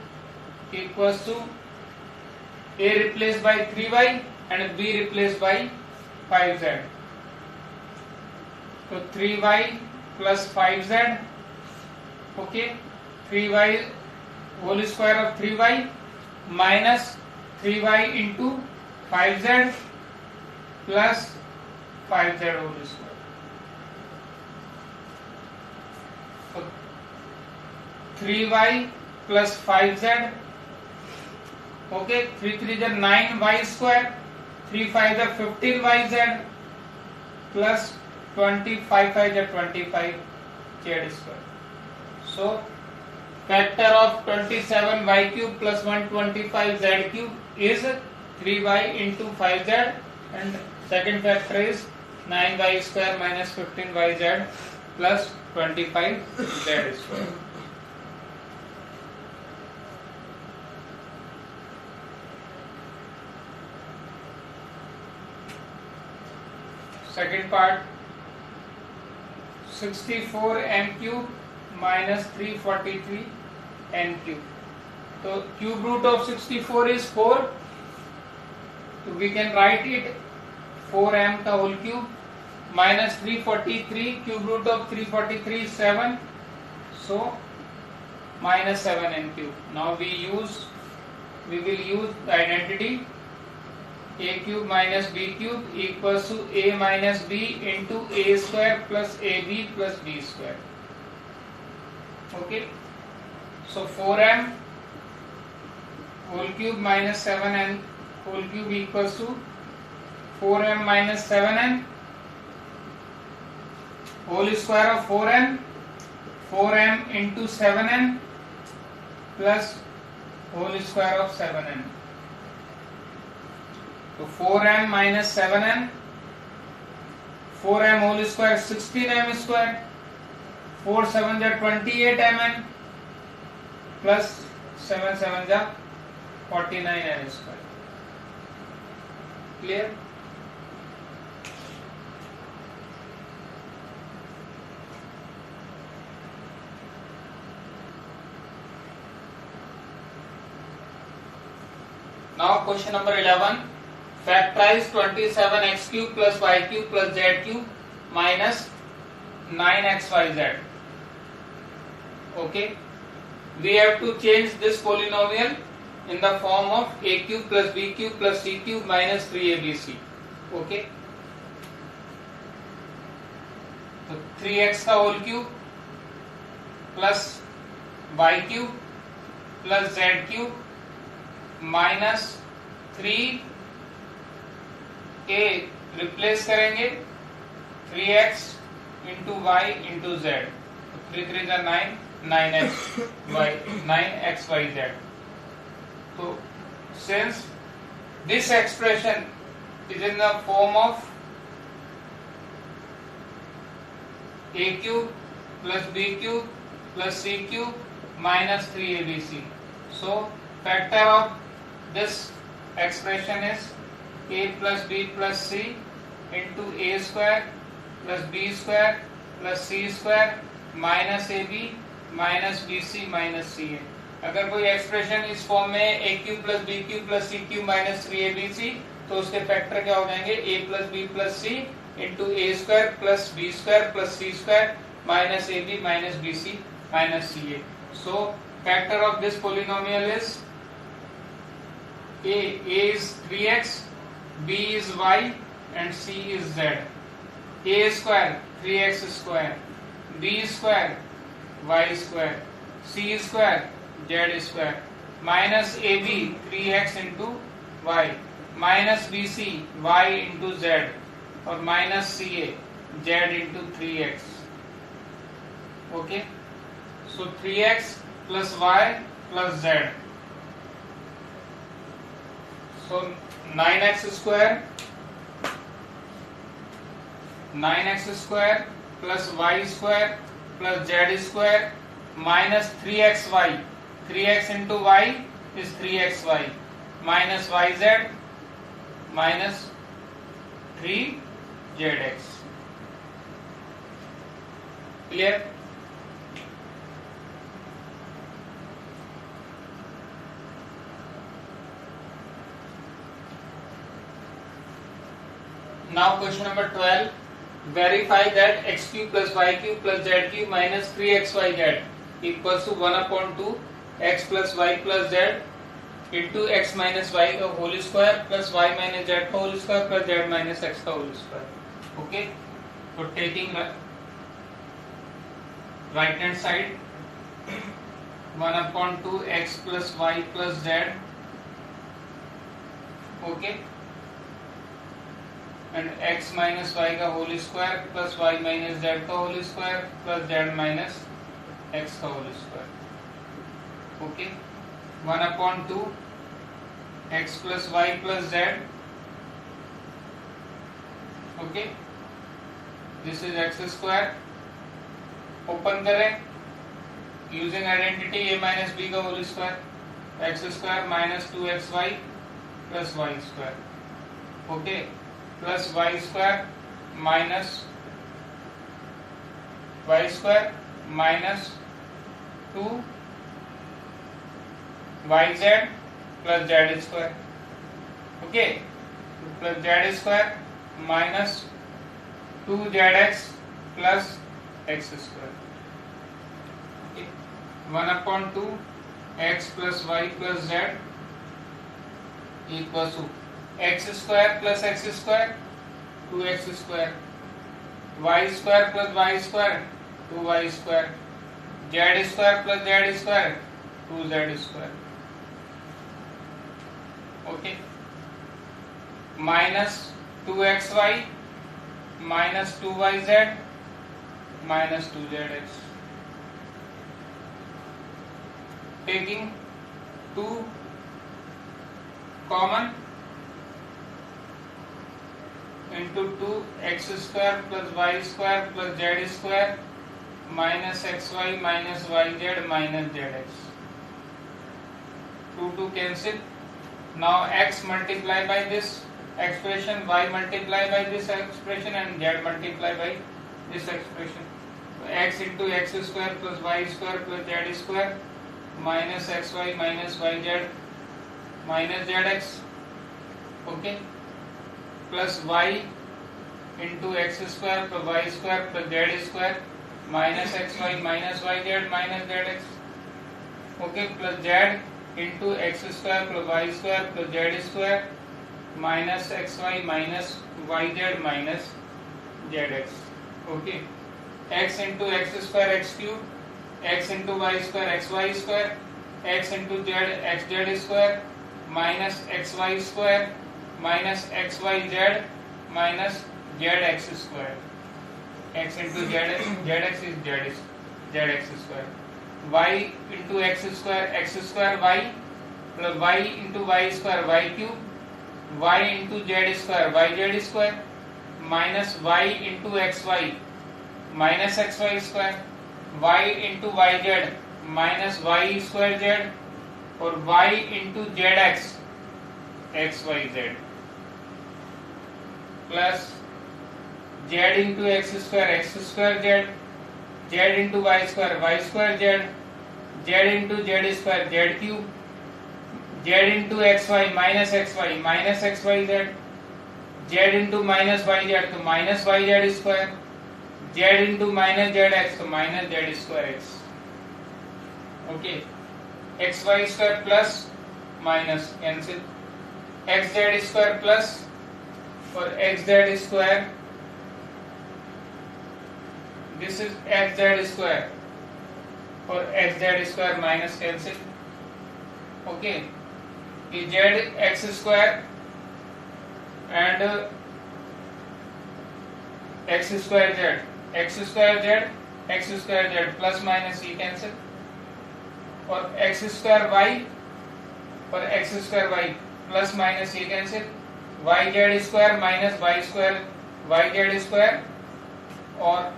equals to a replaced by 3y and b replaced by 5z. So 3y plus 5z, okay, 3y whole square of 3y minus 3y into 5z plus 5z whole square. So 3y plus 5z, okay, 3 3 is 9y square, 3 5 is 15yz plus 25 5 is 25 z square. So factor of 27y cube plus 125z cube is 3y into 5z, and second factor is 9y square minus 15yz plus 25z square. Second part, 64 n cube minus 343 n cube. So cube root of 64 is 4. So we can write it 4m का whole cube minus 343, cube root of 343 is 7. So minus 7 n cube. Now we will use the identity a cube minus b cube equals to a minus b into a square plus ab plus b square. Okay, so 4m whole cube minus 7n whole cube equals to 4m minus 7n whole square of 4n, 4m into 7n plus whole square of 7n. So 4m minus 7n, 4m whole square 16m square, 4 7 is 28 mn plus 7 7 is 49 n square. Clear? Now question number 11. Factorize 27x cube plus y cube plus z cube minus 9xyz. Okay, we have to change this polynomial in the form of a cube plus b cube plus c cube minus 3abc. Okay, so 3x का whole cube plus y cube plus z cube minus 3 a replace करेंगे 3x into y into z. 3 3 is 9, 9xyz. So since this expression is in the form of a cube plus b cube plus c cube minus 3abc, so factor of this expression is a plus b plus c into a square plus b square plus c square minus ab minus bc minus ca. अगर कोई expression इस form में a cube plus b cube plus c cube minus 3abc, तो उसके factor क्या हो जाएंगे a plus b plus c into a square plus b square plus c square minus ab minus bc minus ca. So factor of this polynomial is a is 3x, b is y and c is z. A square 3x square, b square y square, c square z square minus ab 3x into y minus bc y into z और minus ca z into 3x. Okay, so 3x plus y plus z, so 9x square plus y square plus z square minus 3xy. 3x into y is 3xy minus yz minus 3zx. Clear? Now question number 12. Verify that x cube plus y cube plus z cube minus 3xyz equals to 1 upon 2 x plus y plus z into x minus y का whole square plus y minus z का whole square plus z minus x का whole square. Okay. So taking right hand side 1 upon 2 x plus y plus z. Okay. And x minus y का whole square plus y minus z का whole square plus z minus x का whole square. Okay. 1 upon 2 x plus y plus z. Okay. This is x square. Open करें using identity a minus b का whole square. X square minus 2xy plus y square. Okay. Plus y square minus 2 yz plus z square. Okay. Plus z square minus 2zx plus x square. Okay. 1 upon 2 x plus y plus z equals to x square plus x square 2x square, y square plus y square 2y square, z square plus z square 2z square. Okay. Minus 2xy minus 2yz minus 2zx. Taking 2 common into 2x square plus y square plus z square minus xy minus yz minus zx. 2 cancel. Now x multiply by this expression, y multiply by this expression and z multiply by this expression. So x into x square plus y square plus z square minus xy minus yz minus zx. Okay. Plus y into x square plus y square plus z square minus xy minus yz minus zx. Okay. Plus z into x square plus y square plus z square minus xy minus yz minus zx. Okay. X into x square x cube, x into y square xy square, x into z xz square minus xy square minus xyz minus zx square. X into zx is zx square. Y into x square y plus y into y square y cube, y into z square yz square minus y into xy minus xy square, y into yz minus y square z और y into zx xyz plus z into x square z, z into y square z, z into z square z cube, z into xy minus xyz, z into minus yz तो minus yz square, z into minus zx तो minus z square x. Okay. xy square plus minus cancel, xz square plus और xz square, this is xz square और xz square minus cancel. Okay. z x square and x square z plus minus ये cancel और x square y और x square y plus minus ये cancel, yz square minus y square yz square और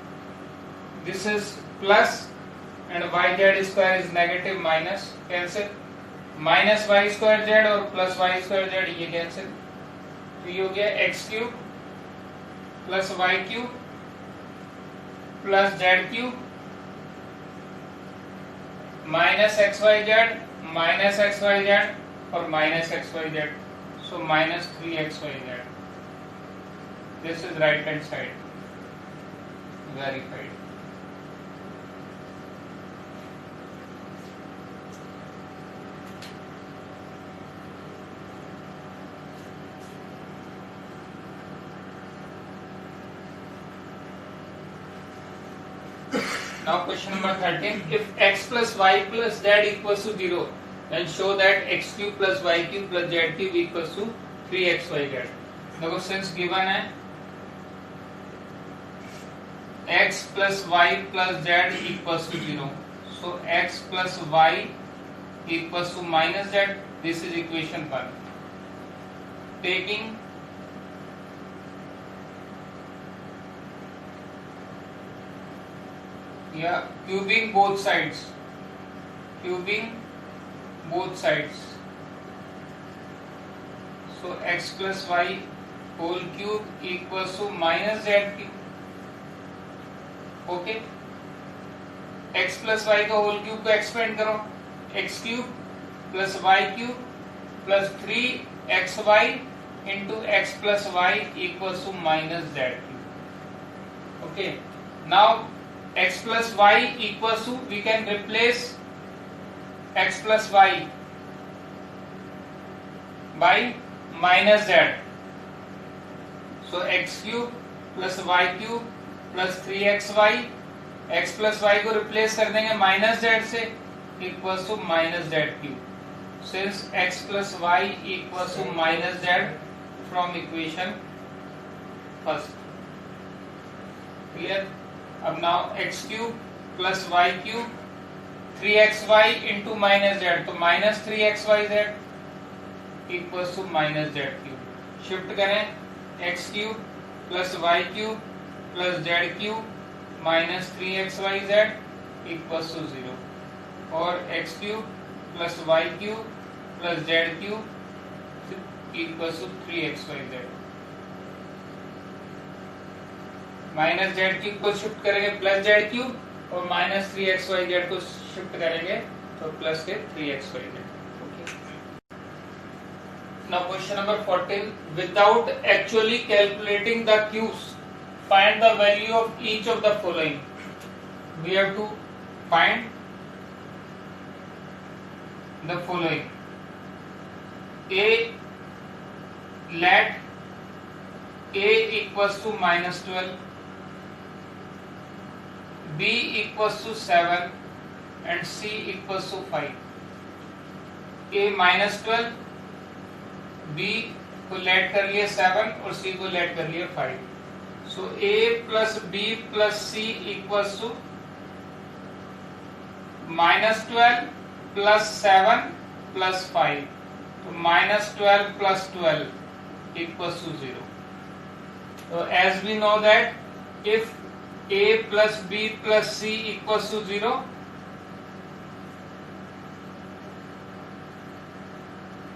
this is plus and yz square is negative minus, cancel, minus y square z और plus y square z ये cancel, तो ये हो गया x cube plus y cube plus z cube minus x y z और minus x y z, so minus 3xyz. This is right hand side verified. Now question number 13. If x plus y plus z equals to 0, then show that x cube plus y cube plus z cube equals to 3xyz. देखो since given है x plus y plus z equals to 0, so x plus y equals to minus z. This is equation 1. Taking cubing both sides, so x plus y whole cube equals to minus z cube. Okay, x plus y का whole cube को expand करो, x cube plus y cube plus 3xy into x plus y equals to minus z cube. Okay, now x plus y equals to, we can replace x plus y by minus z, so x cube plus y cube plus 3xy, x plus y को replace कर देंगे minus z से, equals to minus z cube. Since x plus y equals to minus z from equation first. Clear? अब now x cube plus y cube 3xy into minus z, तो minus 3xyz equals to minus z cube. Shift करें x cube plus y cube plus z cube minus 3xyz equals to 0, और x cube plus y cube plus z cube equals to 3xyz. Minus Z cube को shift करेंगे plus z cube और minus 3xyz को shift करेंगे तो plus के 3xyz. Now question number 14. Without actually calculating the q's, find the value of each of the following. We have to find the following. A, let A equals to minus 12, B equals to 7 and C equals to 5. A minus 12, B को late कर लिए 7 और C को late कर लिए 5. So A plus B plus C equals to minus 12 plus 7 plus 5. So minus 12 plus 12 equals to 0. So as we know that if A plus B plus C equals to 0,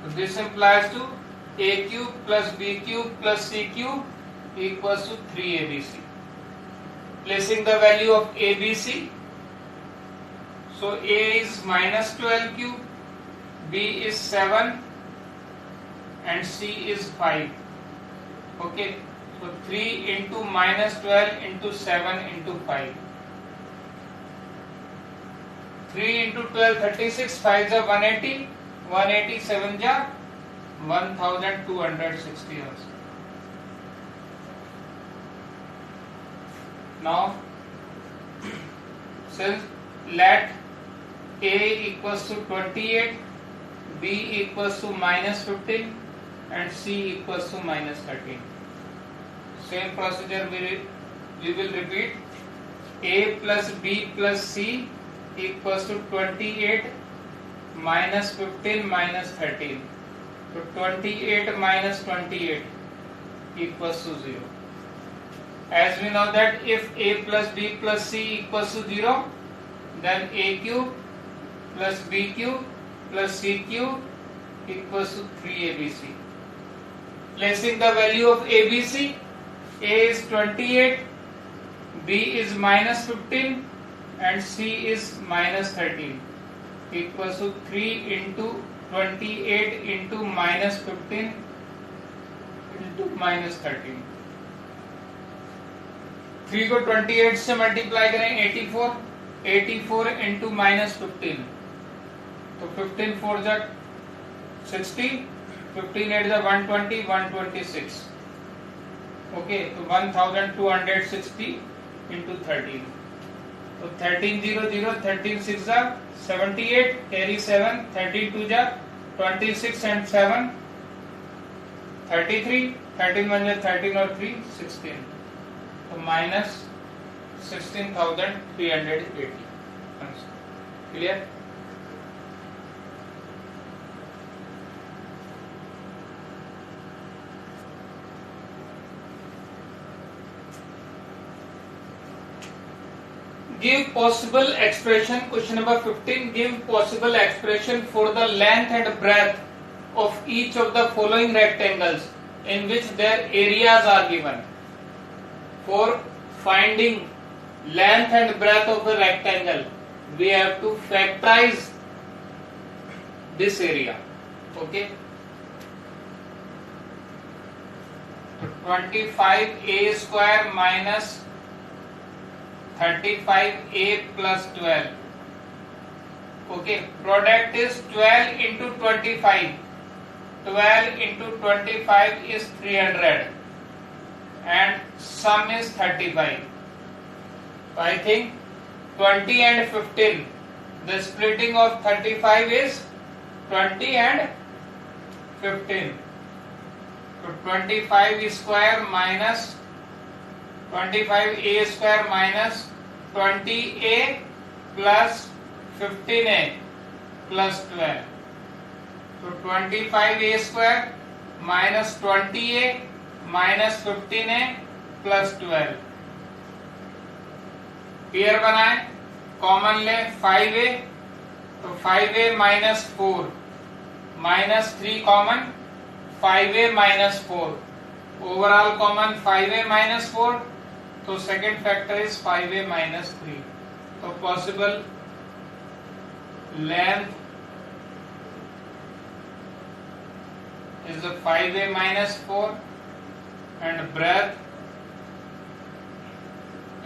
so this implies to A cube plus B cube plus C cube equals to 3ABC. Placing the value of ABC, so A is minus 12 cube, B is 7 and C is 5. Okay. So 3 into minus 12 into 7 into 5. 3 into 12 36, 5 is 180, 187 is 1260 also. Now since let A equals to 28, B equals to minus 15 and C equals to minus 13. Same procedure we will repeat. A plus B plus C equals to 28 minus 15 minus 13. So 28 minus 28 equals to 0. As we know that if a plus b plus c equals to 0, then a cube plus b cube plus c cube equals to 3abc. Placing the value of abc, a is 28, b is minus 15 and c is minus 13, equals to 3 into 28 into minus 15 into minus 13. 3 को 28 से multiply करें 84, 84 into minus 15, तो 15 4 जा 60, 15 8 जा 120, 126. Okay, तो 1260 into 13, तो 13 0 0, 13 6 जा 78, carry 7, 13 2 जा 26 एंड 7 33, 13 1 जा 13 और 3 16, तो minus 16,380. Clear? Give possible expression. Question number 15. Give possible expression for the length and breadth of each of the following rectangles in which their areas are given. For finding length and breadth of a rectangle, we have to factorize this area. Okay. 25a square minus 35a plus 12. Okay, product is 12 into 25. 12 into 25 is 300 and sum is 35. So I think 20 and 15. The splitting of 35 is 20 and 15. So 25 square minus 25a square minus 20a plus 15a plus 12. So 25a square minus 20a minus 15a plus 12. Pair बनाए, common ले 5a, तो 5a minus 4 minus 3 common, 5a minus 4, overall common 5a minus 4, तो second factor is 5a minus 3. तो possible length is 5a minus 4 and breadth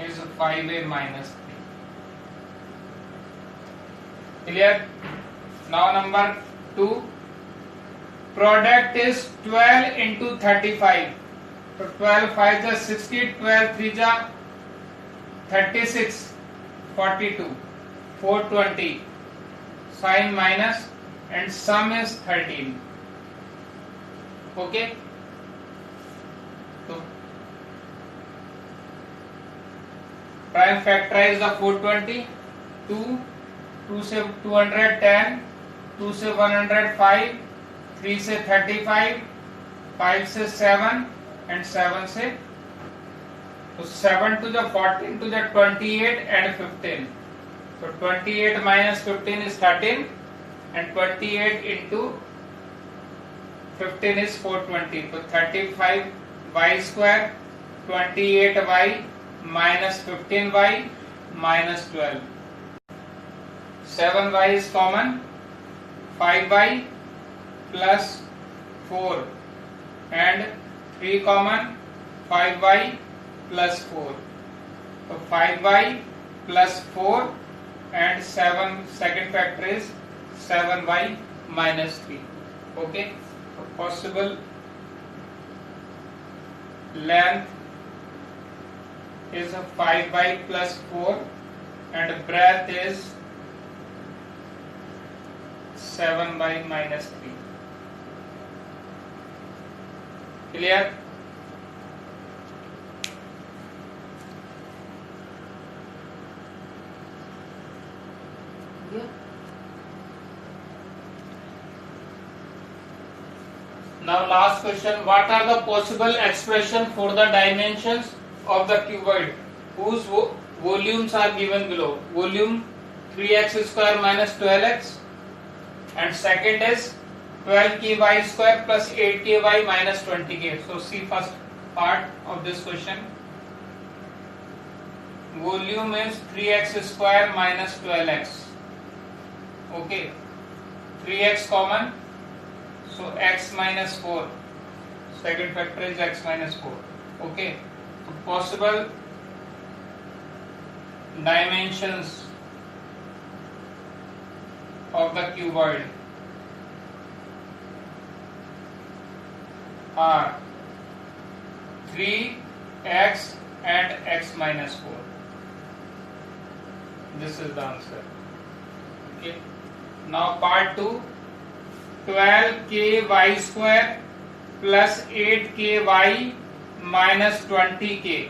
is 5a minus 3. Clear? Now number 2. Product is 12 into 35. So 12 5 is 60, 12 3 is 36, 42, 420. Sign minus and sum is 13. Okay. So prime factorize the 420. 2 से 210, 2 से 105, 3 से 35, 5 से 7 and 7 से, तो 7 to the 14 to the 28 and 15. So 28 minus 15 is 13 and 28 into 15 is 420. So 35 y square, 28 y minus 15 y minus 12. 7 y is common, 5 y plus 4 and 3 common, 5 y plus 4. So 5 y plus 4 and 7, second factor is 7 y minus 3. Okay. So possible length is 5 y plus 4 and breadth is 7 y minus 3. Clear? Yeah. Now last question, what are the possible expression for the dimensions of the cuboid whose volumes are given below. Volume 3x square minus 12x, and second is 12ky square plus 8ky minus 20k. So see first part of this question. Volume is 3x square minus 12x. Okay, 3x common, so x minus 4. Second factor is x minus 4. Okay, so possible dimensions of the cuboid are 3x and x minus 4. This is the answer. Okay. Now part 2, 12ky square plus 8ky minus 20k.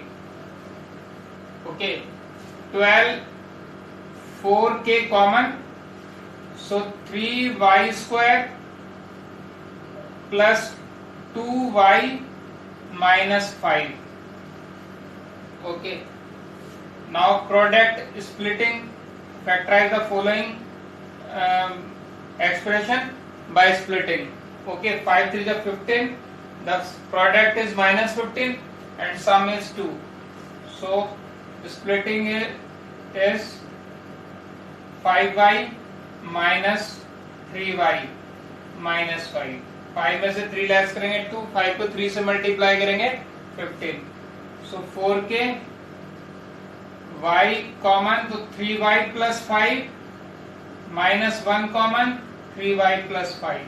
Okay, 12, 4k common, so 3y square plus 2y minus 5. Okay, now product splitting, factorize the following expression by splitting. Okay, 5 3 is 15, the product is minus 15 and sum is 2. So splitting is 5y minus 3y minus 5. 5 में से 3 less करेंगे 2, 5 को 3 से multiply करेंगे 15. So 4k, y common तो 3y plus 5 minus 1 common, 3y plus 5.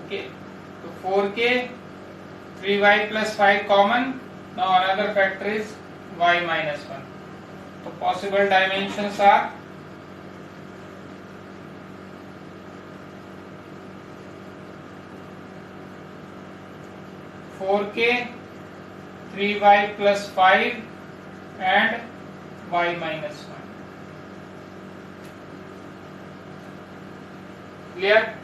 Okay, so 4k, 3y plus 5 common. Now another factor is y minus 1. So possible dimensions are (4k), 3y plus 5 and y minus 1. Clear?